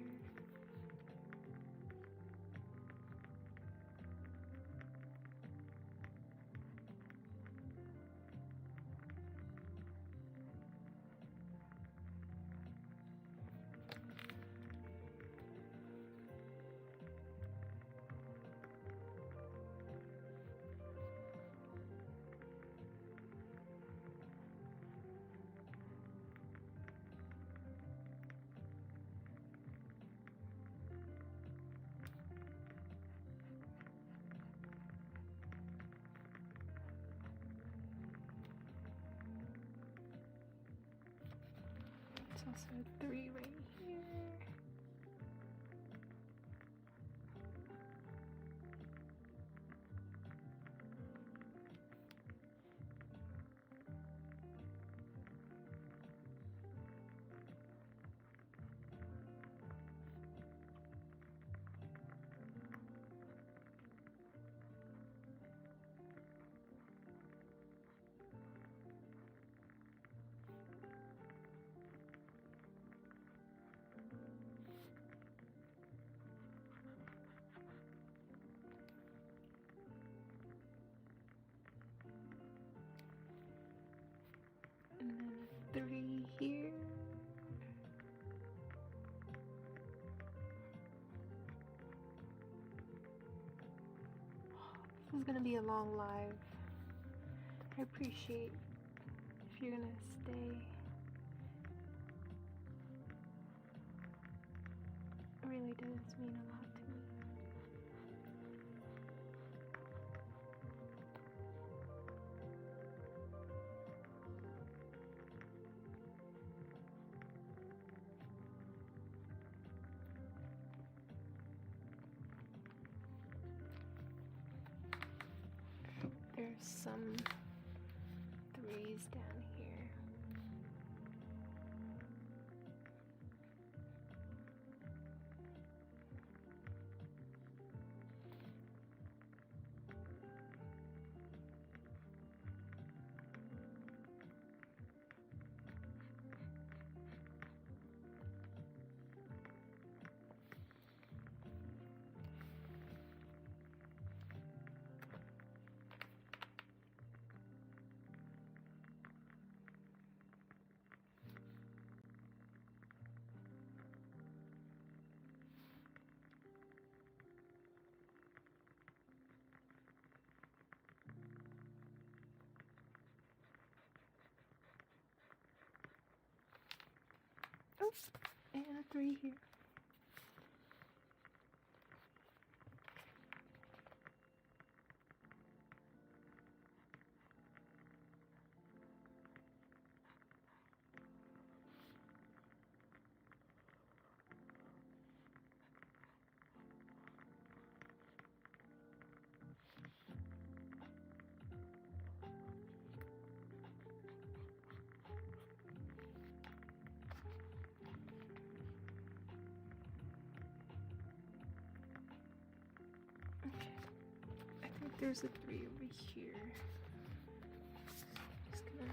There's also 3 right here. And then 3 here. This is gonna be a long live. I appreciate if you're gonna stay. It really does mean a lot to me. There's some 3s down here. Oh, and a 3 here. Okay, I think there's a 3 over here. Just gonna...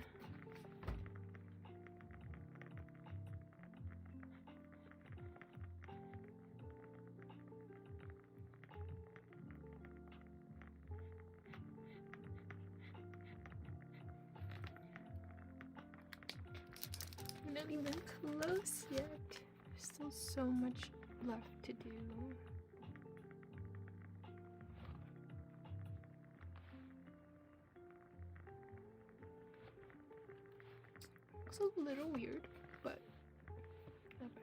We're not even close yet. There's still so much left to do. Looks a little weird, but not bad.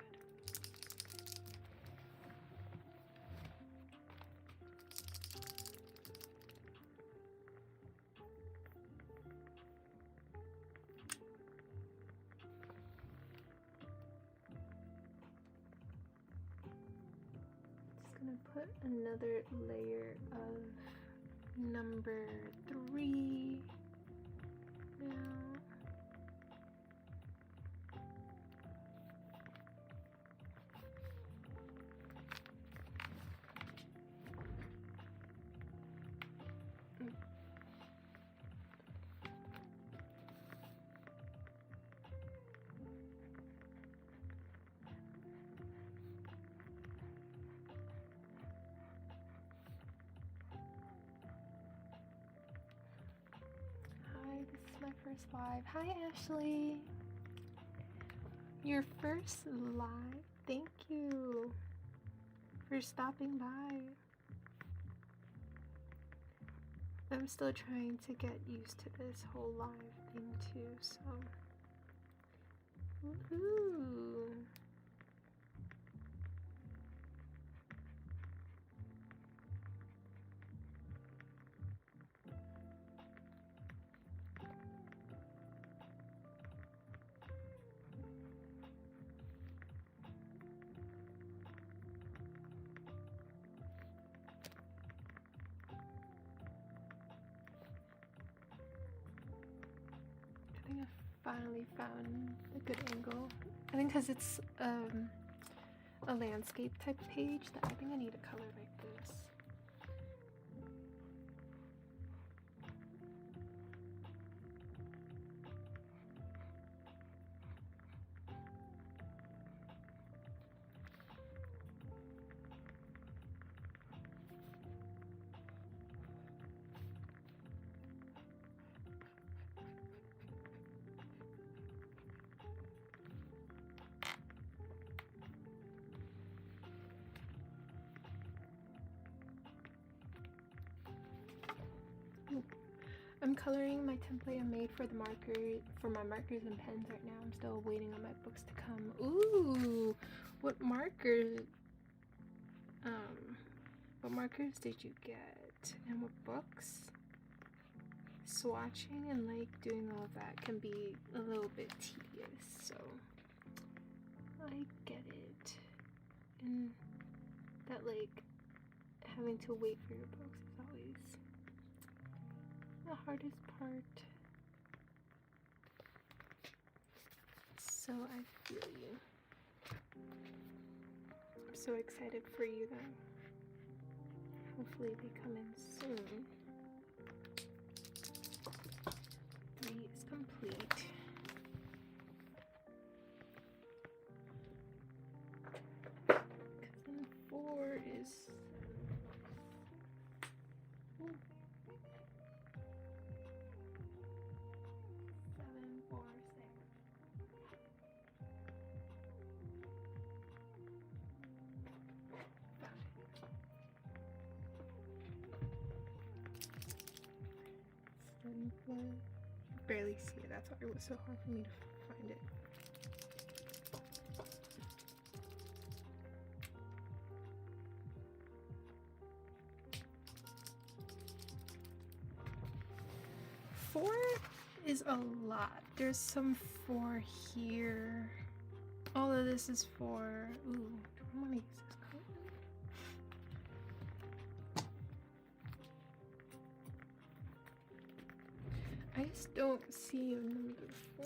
Just gonna put another layer of number 3 now. This is my first live. Hi, Ashley. Your first live. Thank you for stopping by. I'm still trying to get used to this whole live thing too, so. Woohoo! I think I finally found a good angle. I think because it's a landscape type page that I think I need a color like this. I'm coloring my template I made for the my markers and pens right now. I'm still waiting on my books to come. Ooh, what markers did you get? And what books? Swatching and like doing all of that can be a little bit tedious, so I get it. And that like having to wait for your books is always the hardest part. So I feel you. I'm so excited for you then. Hopefully they come in soon. 3 is complete. And 4 is... Ooh. 7, 4, 6. Barely see it. That's why it was so hard for me to find it. 4 is a lot. There's some 4 here. All of this is 4. Ooh, do I want to use this color? I just don't see a number 4.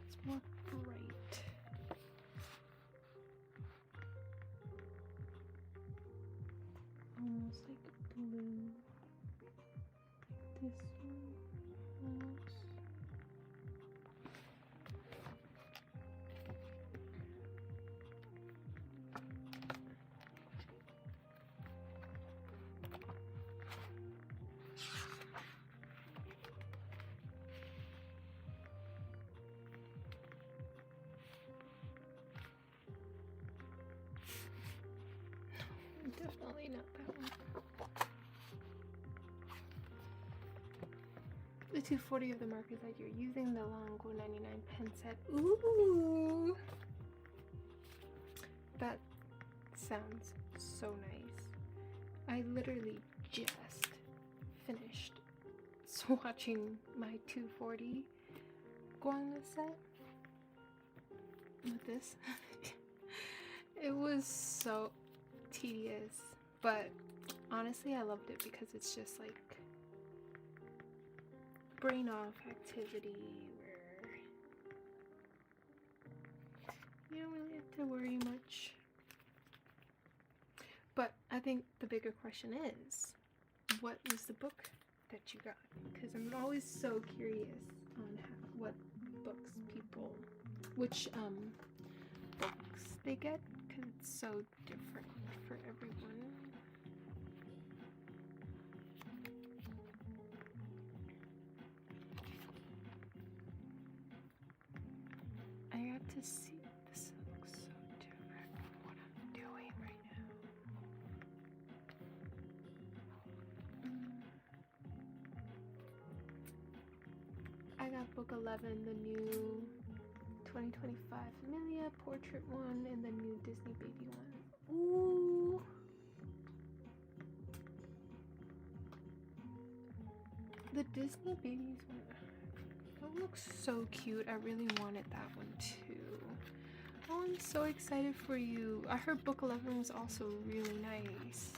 It's more bright. Almost like blue. This one almost. Definitely not that one. The 240 of the markers that you're using, the Languo 99 pen set. Ooh! That sounds so nice. I literally just finished swatching my 240 Guangna set with this. It was so tedious, but honestly I loved it because it's just like brain off activity where you don't really have to worry much. But I think the bigger question is, what was the book that you got? Because I'm always so curious on what books people, which books they get, because it's so different for everyone. I got to see, this looks so different from what I'm doing right now. I got book 11, the new 2025 Amelia portrait one, and the new Disney baby one. Ooh! The Disney babies one, that looks so cute. I really wanted that one too. Oh, I'm so excited for you. I heard book 11 was also really nice.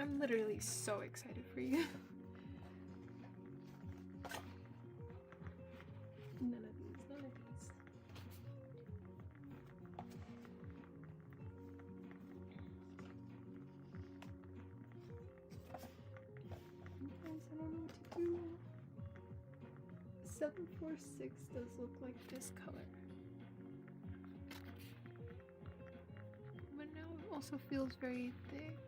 I'm literally so excited for you. None of these, none of these. Sometimes I don't know what to do. 746 does look like this color. But now it also feels very thick.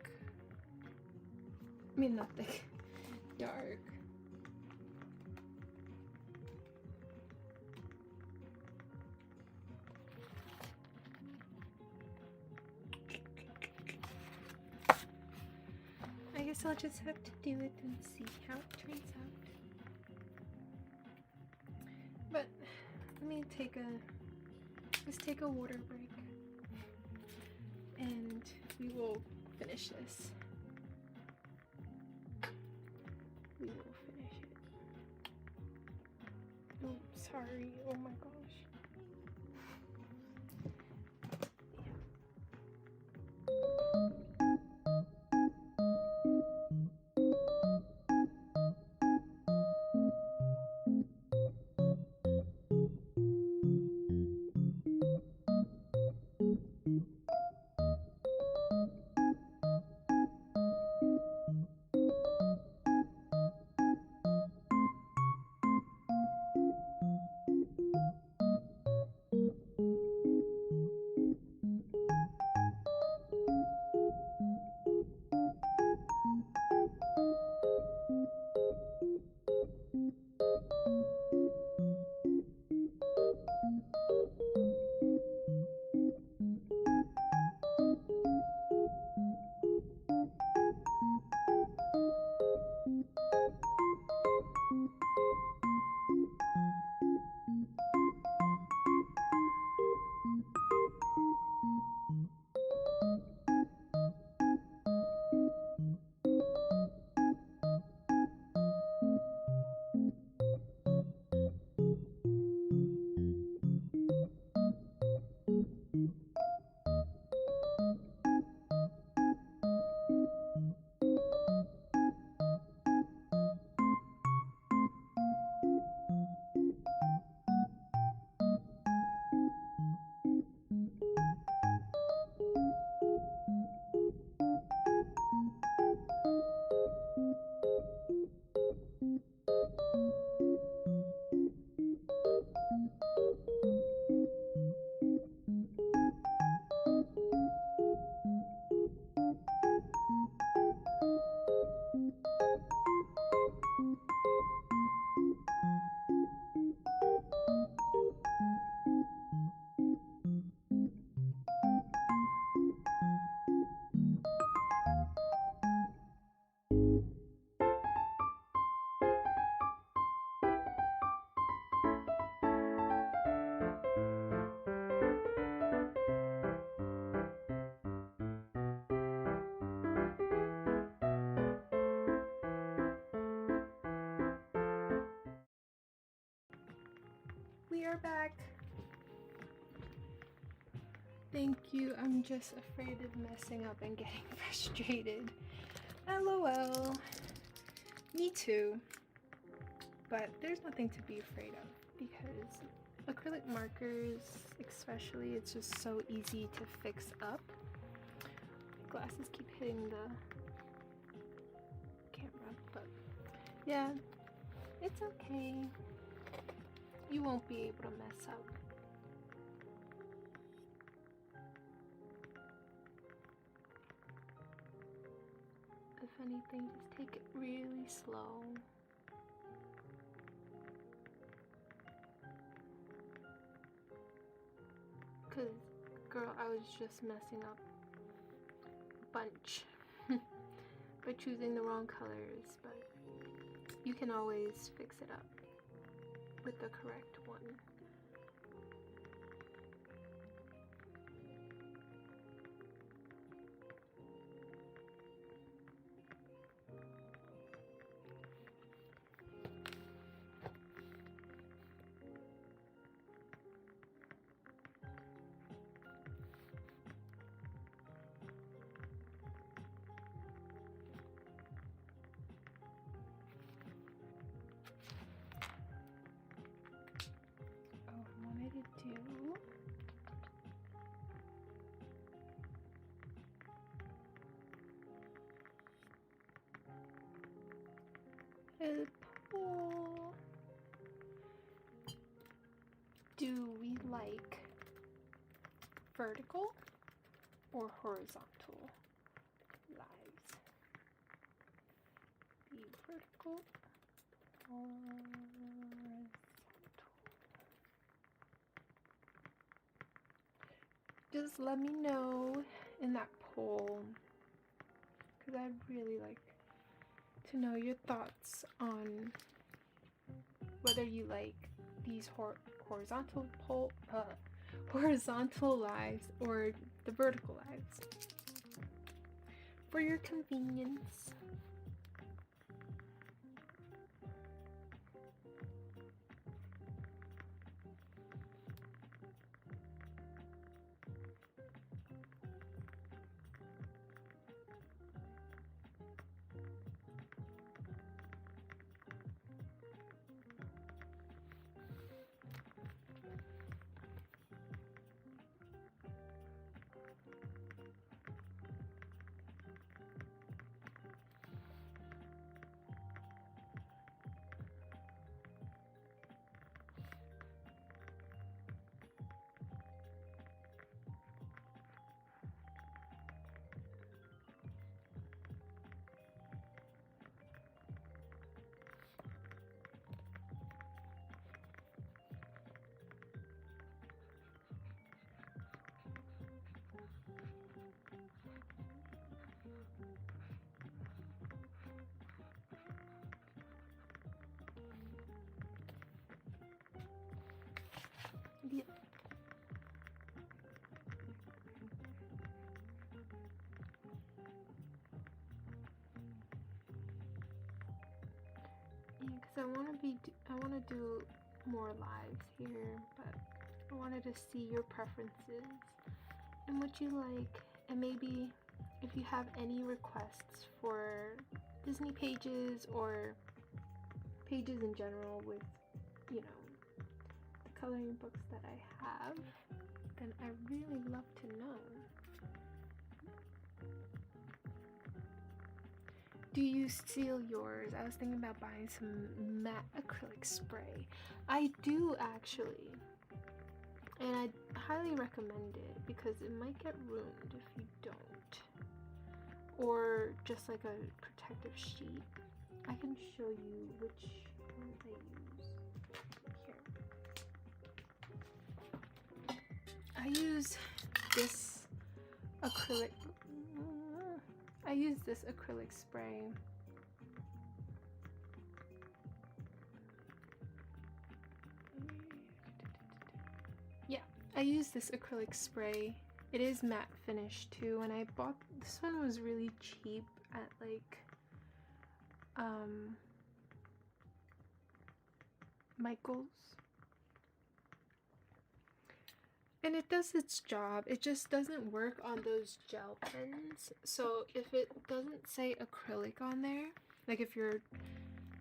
I mean, not thick, dark. I guess I'll just have to do it and see how it turns out. But let me let's take a water break and we will finish this. We will finish it. Oh, sorry. Oh my gosh. we are back. Thank you. I'm just afraid of messing up and getting frustrated. LOL. Me too. But there's nothing to be afraid of because acrylic markers, especially, it's just so easy to fix up. My glasses keep hitting the camera, but yeah, it's okay. You won't be able to mess up. If anything, just take it really slow. Cause girl, I was just messing up a bunch by choosing the wrong colors, but you can always fix it up with the correct one. El pool. Do we like vertical or horizontal lives? Be vertical or horizontal? Just let me know in that poll, because I'd really like to know your thoughts on whether you like these horizontal lives or the vertical lives. For your convenience. Yeah. Because I want to do more lives here, but I wanted to see your preferences and what you like, and maybe if you have any requests for Disney pages or pages in general with, you know, the coloring books that I have, then I really love to know. Do you seal yours? I was thinking about buying some matte acrylic spray. I do actually, and I highly recommend it because it might get ruined if you don't, or just like a protective sheet. I can show you which ones I use. Here, I use this acrylic spray. Yeah, I use this acrylic spray. It is matte finish too, and I bought this one, was really cheap at like Michael's. And it does its job. It just doesn't work on those gel pens. So if it doesn't say acrylic on there, like if your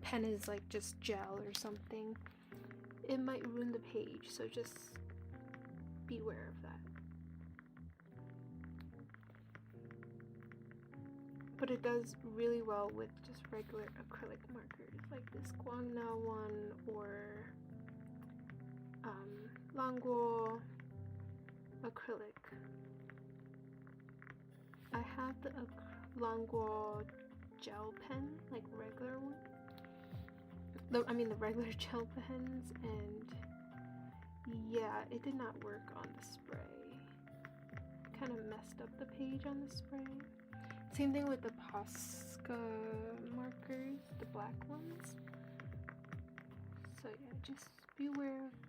pen is like just gel or something, it might ruin the page. So just beware of that. But it does really well with just regular acrylic markers like this Guangna one or Languo acrylic. I have the Languo gel pen, like regular one. The regular gel pens, and yeah, it did not work on the spray. Kind of messed up the page on the spray. Same thing with the Posca markers, the black ones. So yeah, just beware of that.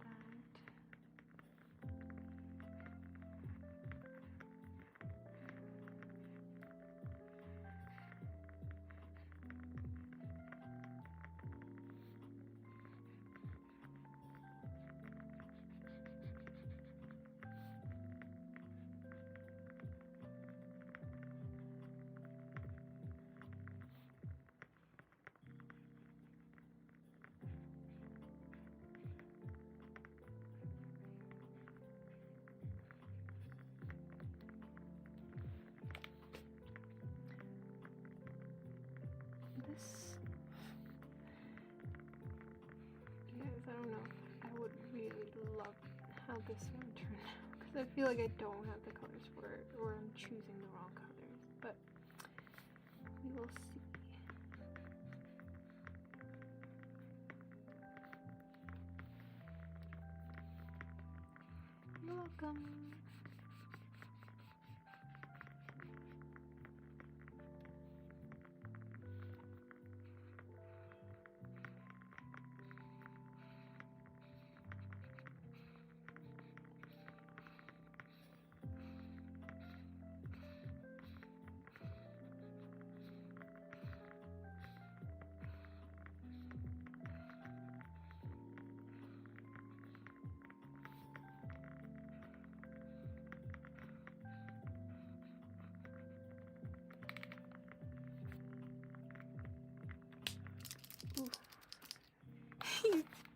Guys, I don't know. I would really love how this one turned out because I feel like I don't have the colors for it, or I'm choosing the wrong colors, but we will see. You're welcome.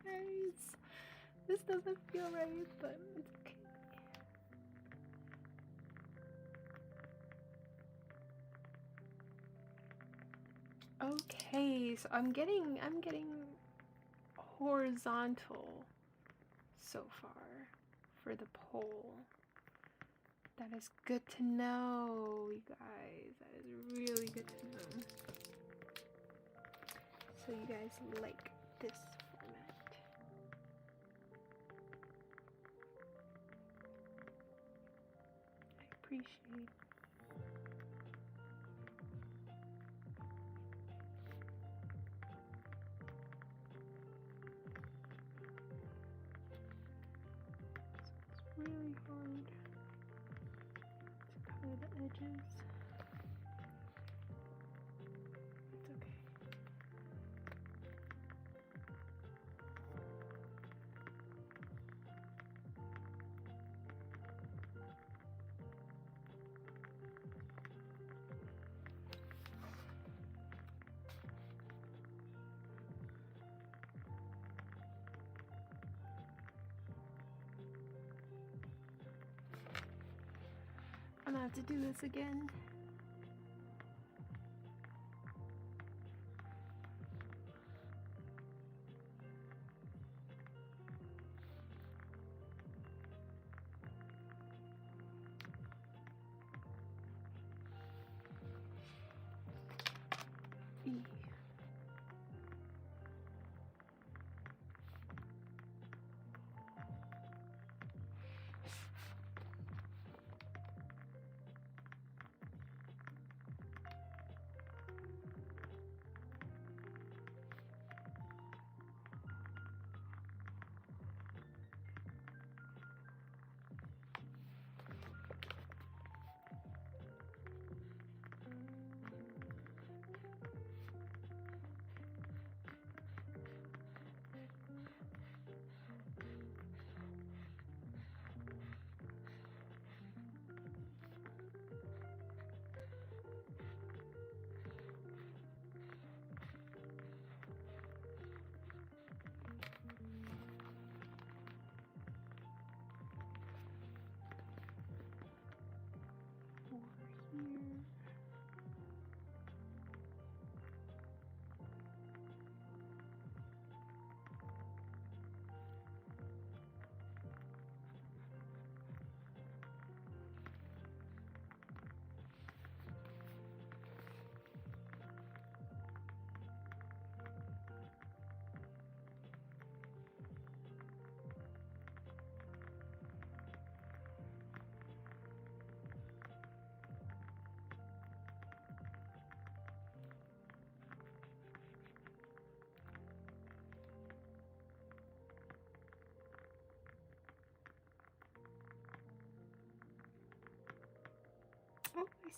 Guys, this doesn't feel right, but it's okay. Okay, so I'm getting horizontal so far for the pole. That is good to know, you guys. That is really good to know. So you guys like this format. I appreciate. It's really hard to color the edges. It's okay. I'm gonna have to do this again.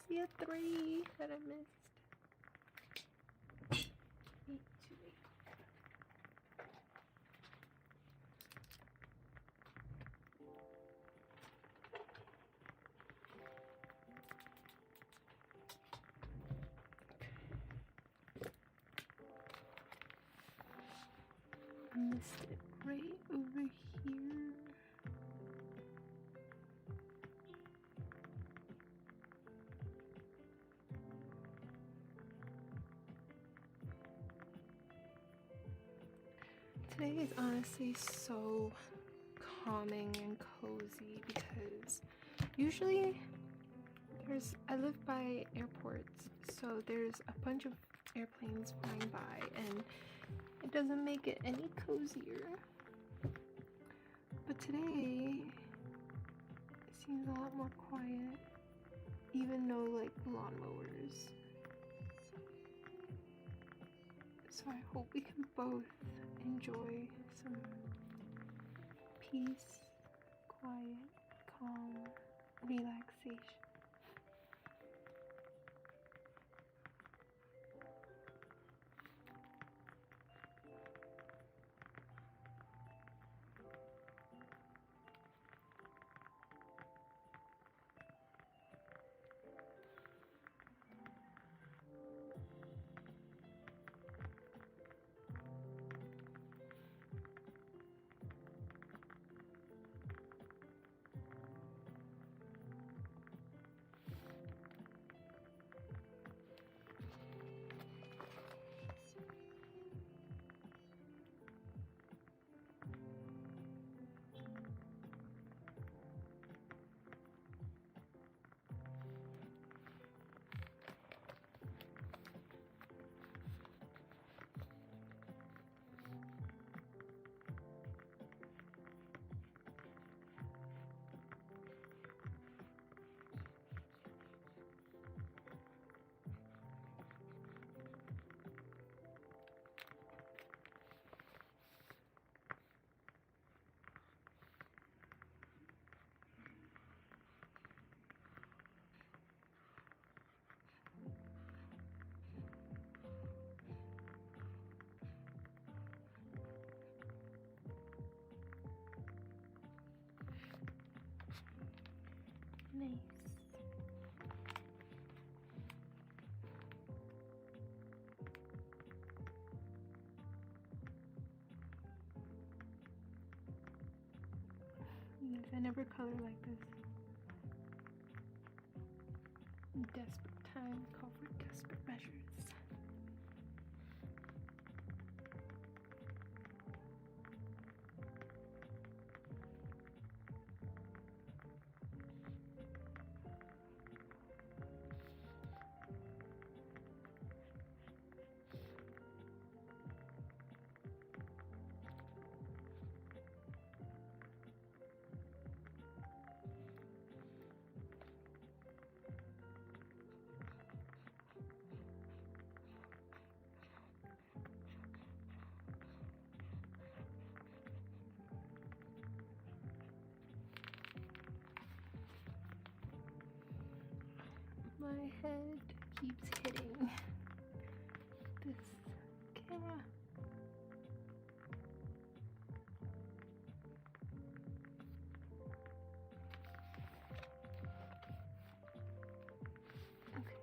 see a 3 that I missed. 8, 2, 8. I missed it right over here. Today is honestly so calming and cozy because usually I live by airports, so there's a bunch of airplanes flying by and it doesn't make it any cozier. But today it seems a lot more quiet, even though like lawnmowers. So I hope we can both enjoy some peace, quiet, calm, relaxation. Nice. Yes, I never color like this. Desperate times call for desperate measures. My head keeps hitting this camera. Okay,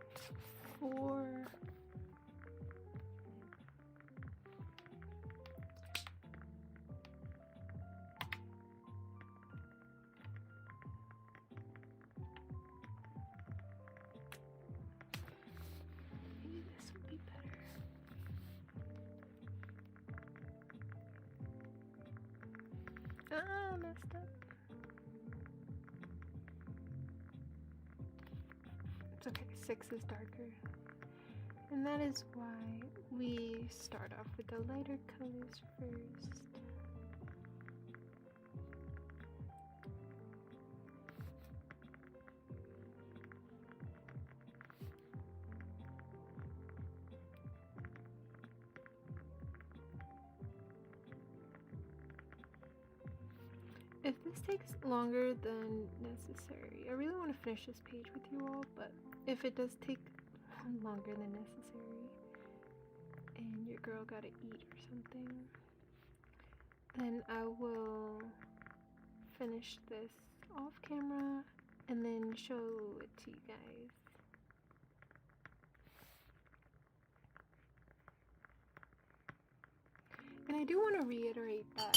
4. Maybe this would be better. Ah, messed up. It's okay, 6 is darker. And that is why we start off with the lighter colors first. If this takes longer than necessary, I really want to finish this page with you all, but if it does take longer than necessary and your girl gotta eat or something, then I will finish this off camera and then show it to you guys. And I do want to reiterate that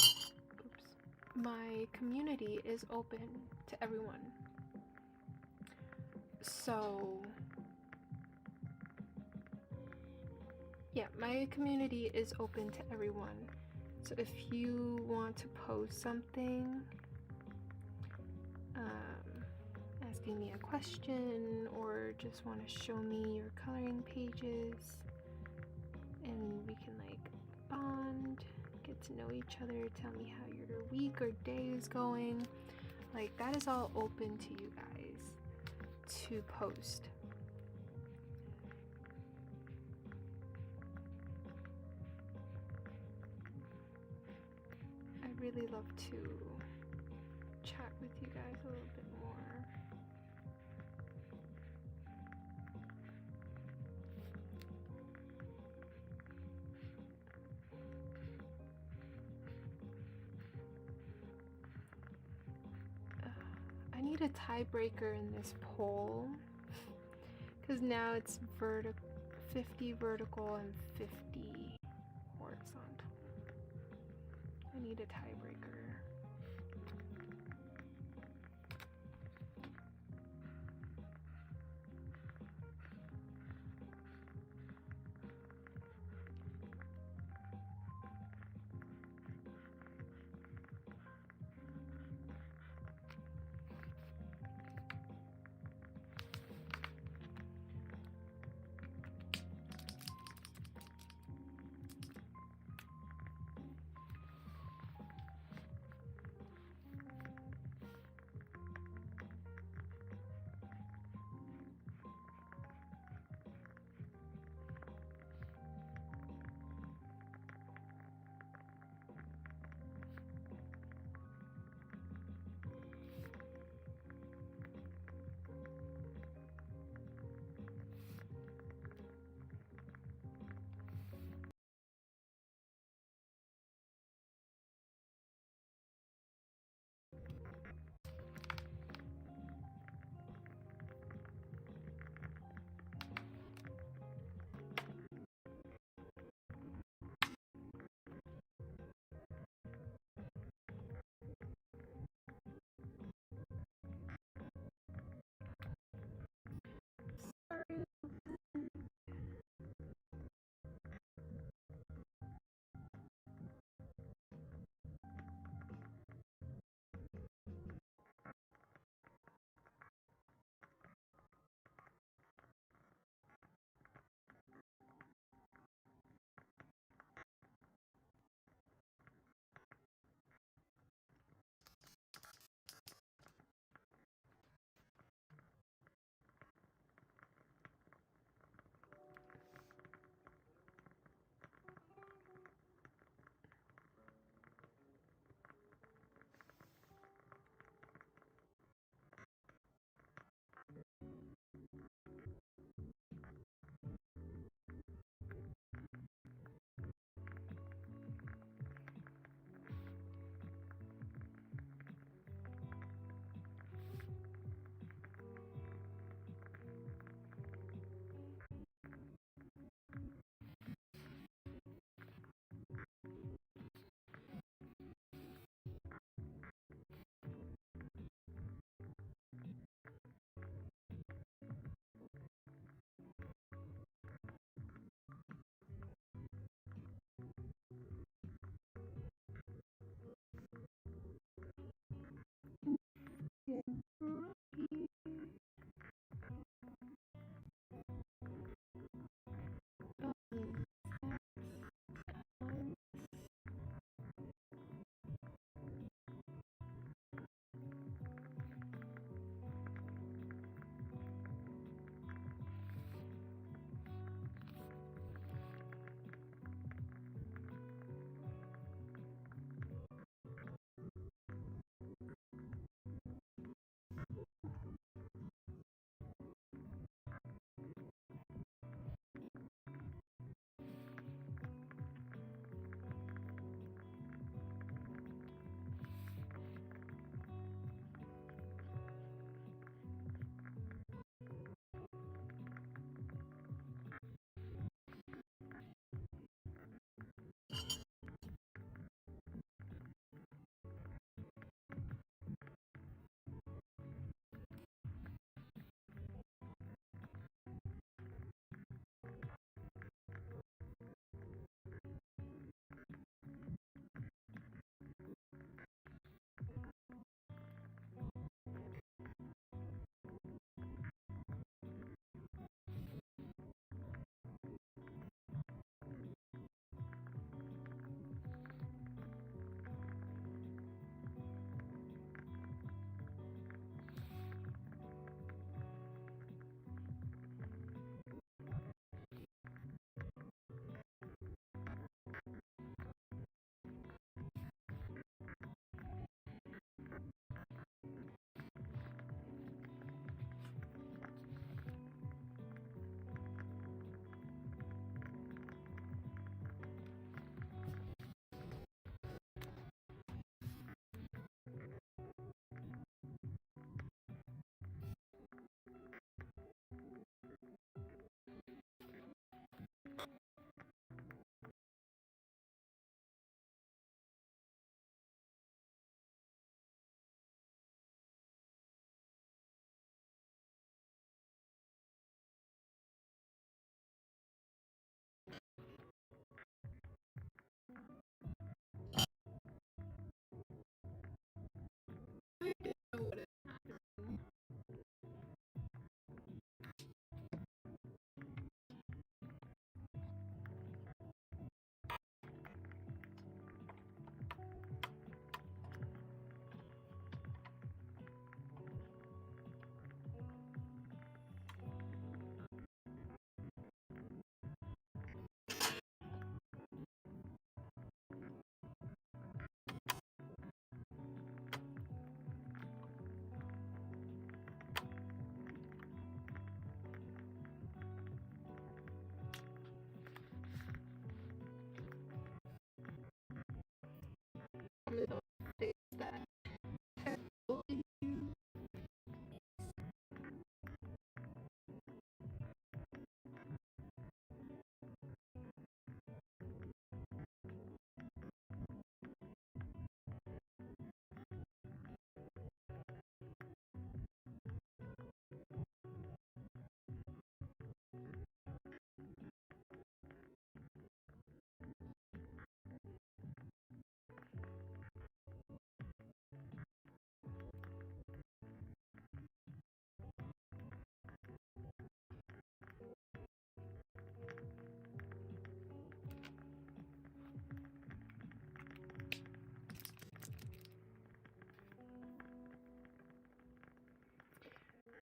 my community is open to everyone. So yeah, my community is open to everyone. So if you want to post something, asking me a question, or just want to show me your coloring pages, and we can like bond, get to know each other, tell me how your week or day is going, like that is all open to you guys to post. I really love to chat with you guys a little bit more. I need a tiebreaker in this poll because now it's 50 vertical and 50 horizontal. I need a tiebreaker.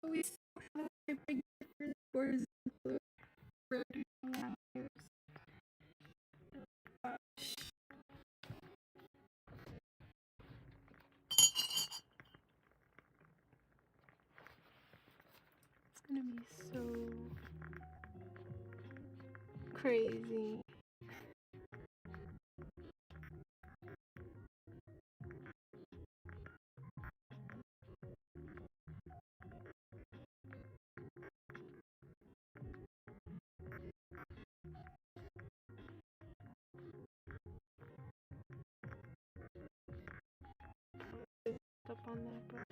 We still have a big difference towards the road. It's gonna be so crazy. Up on that brush.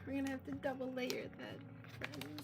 We're gonna have to double layer that, friends.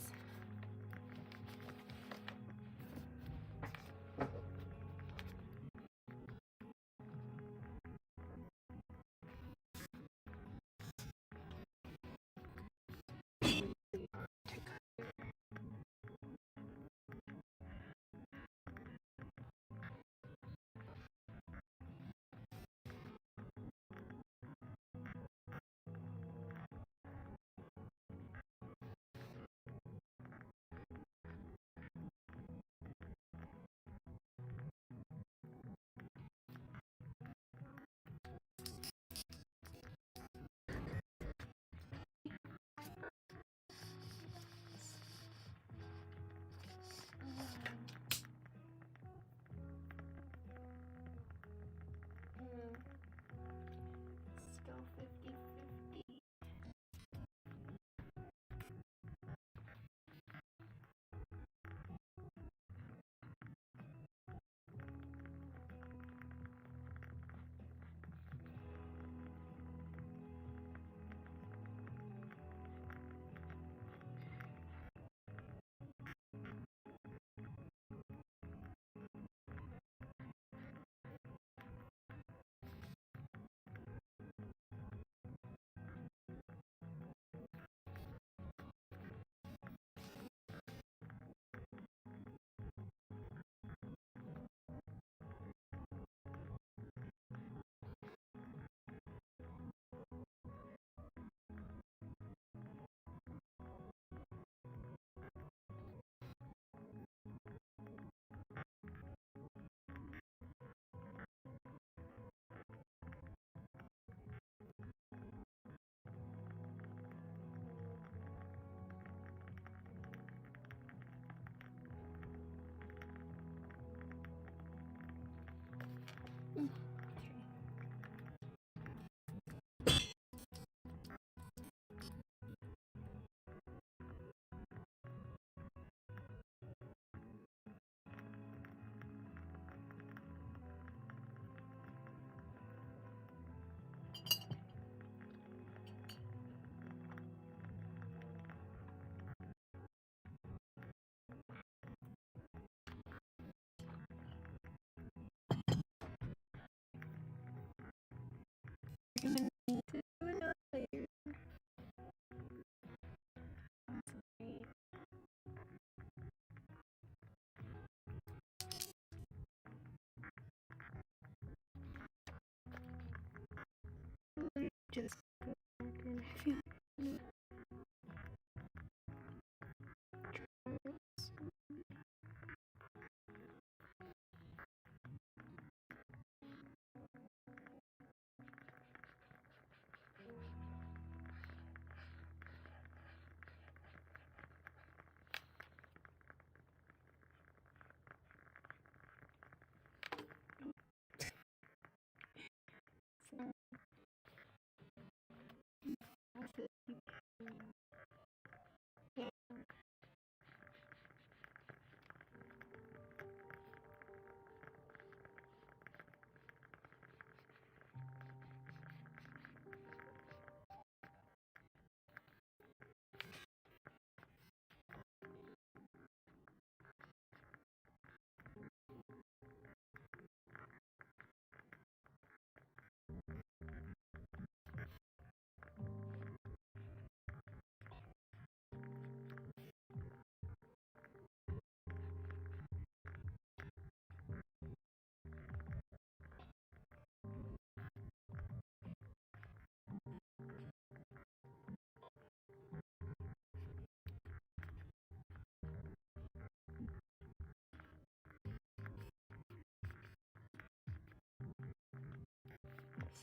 Still 50-50. We're gonna need to do another layer. Just go back and I feel like I'm gonna try this. Yeah.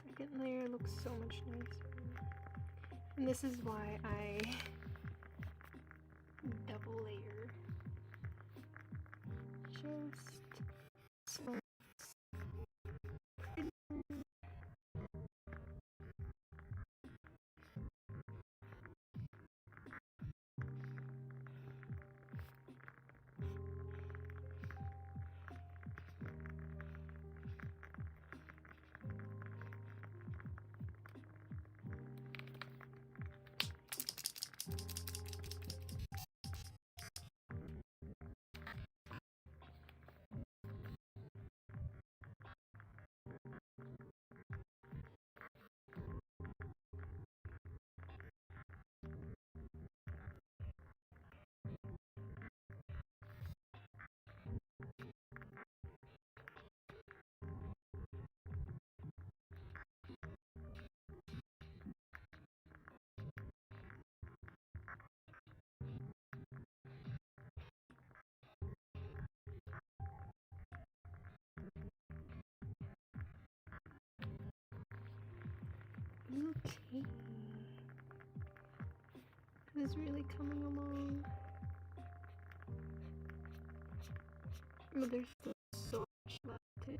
Second layer looks so much nicer. And this is why I double layer. Just slow. Okay. This is really coming along. But there's still so much left to do.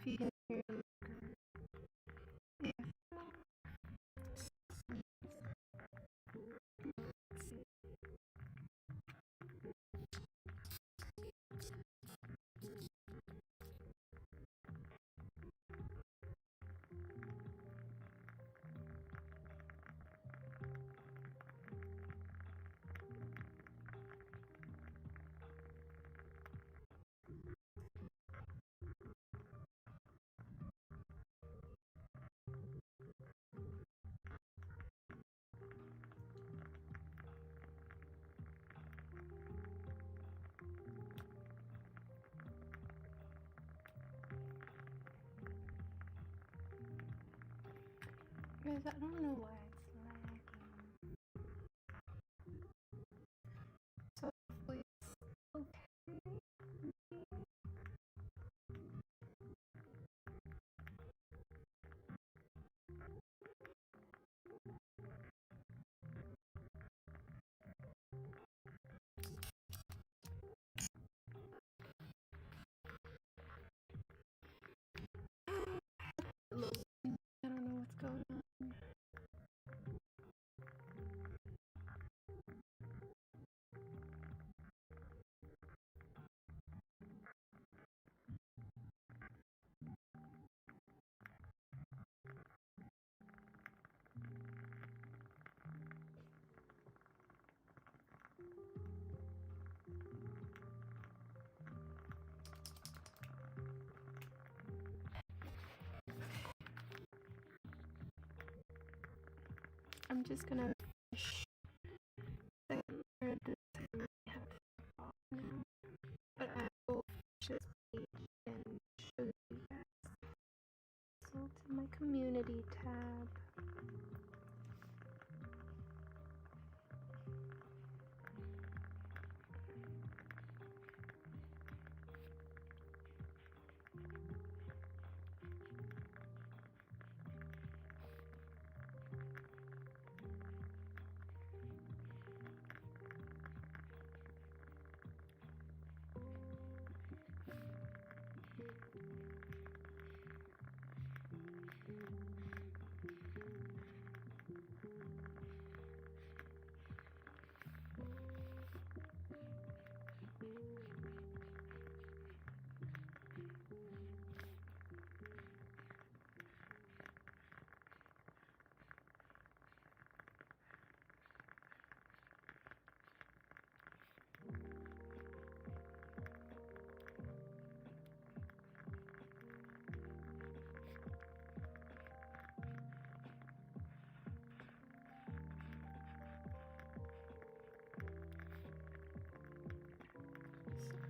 If you can hear guys, I don't know why it's lagging. So hopefully it's okay. I don't know what's going on. I'm just gonna finish the second layer this time. I have to now, but I will finish this page and show you guys. So to my community tab.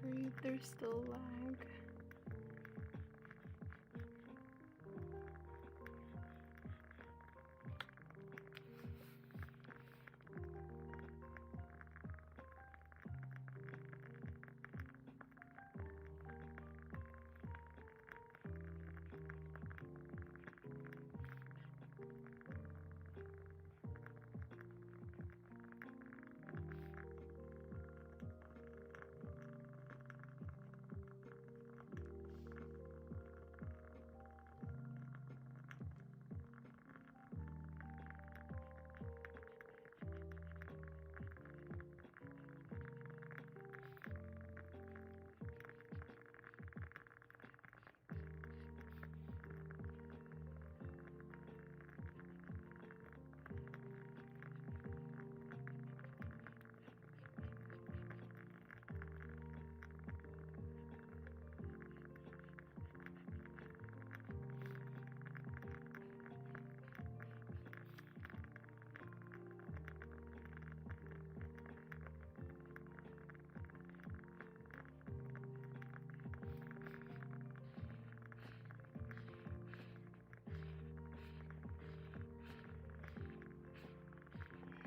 Sorry, there's still lag.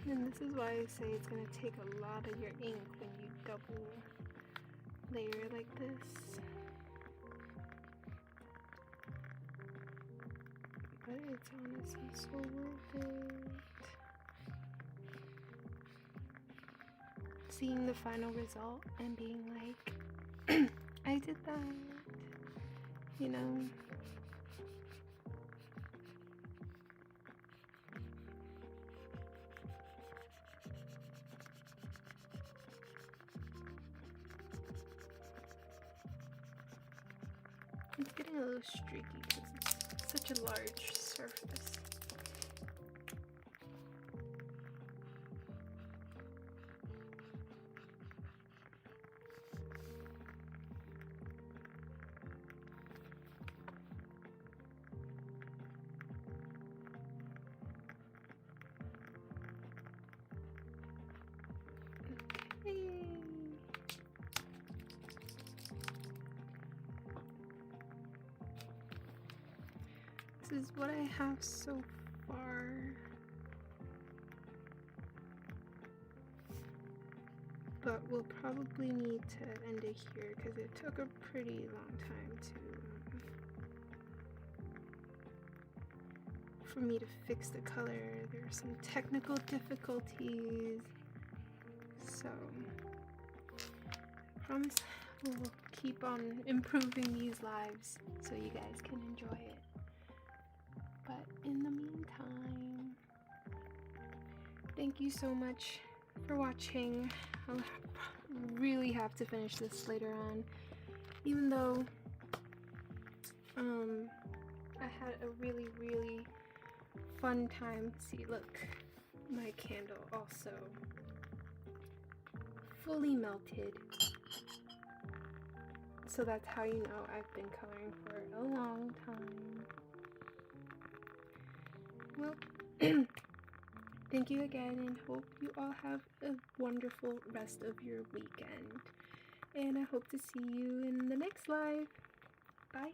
And this is why I say it's going to take a lot of your ink when you double layer like this. But it's honestly so worth it. Seeing the final result and being like, I did that, you know. It's getting a little streaky because it's such a large surface. This is what I have so far. But we'll probably need to end it here because it took a pretty long time for me to fix the color. There are some technical difficulties. So I promise we'll keep on improving these lives so you guys can enjoy it. But in the meantime, thank you so much for watching. I'll really have to finish this later on, even though I had a really fun time. See, look, my candle also fully melted. So that's how you know I've been coloring for a long time. Well, thank you again, and hope you all have a wonderful rest of your weekend. And I hope to see you in the next live. Bye.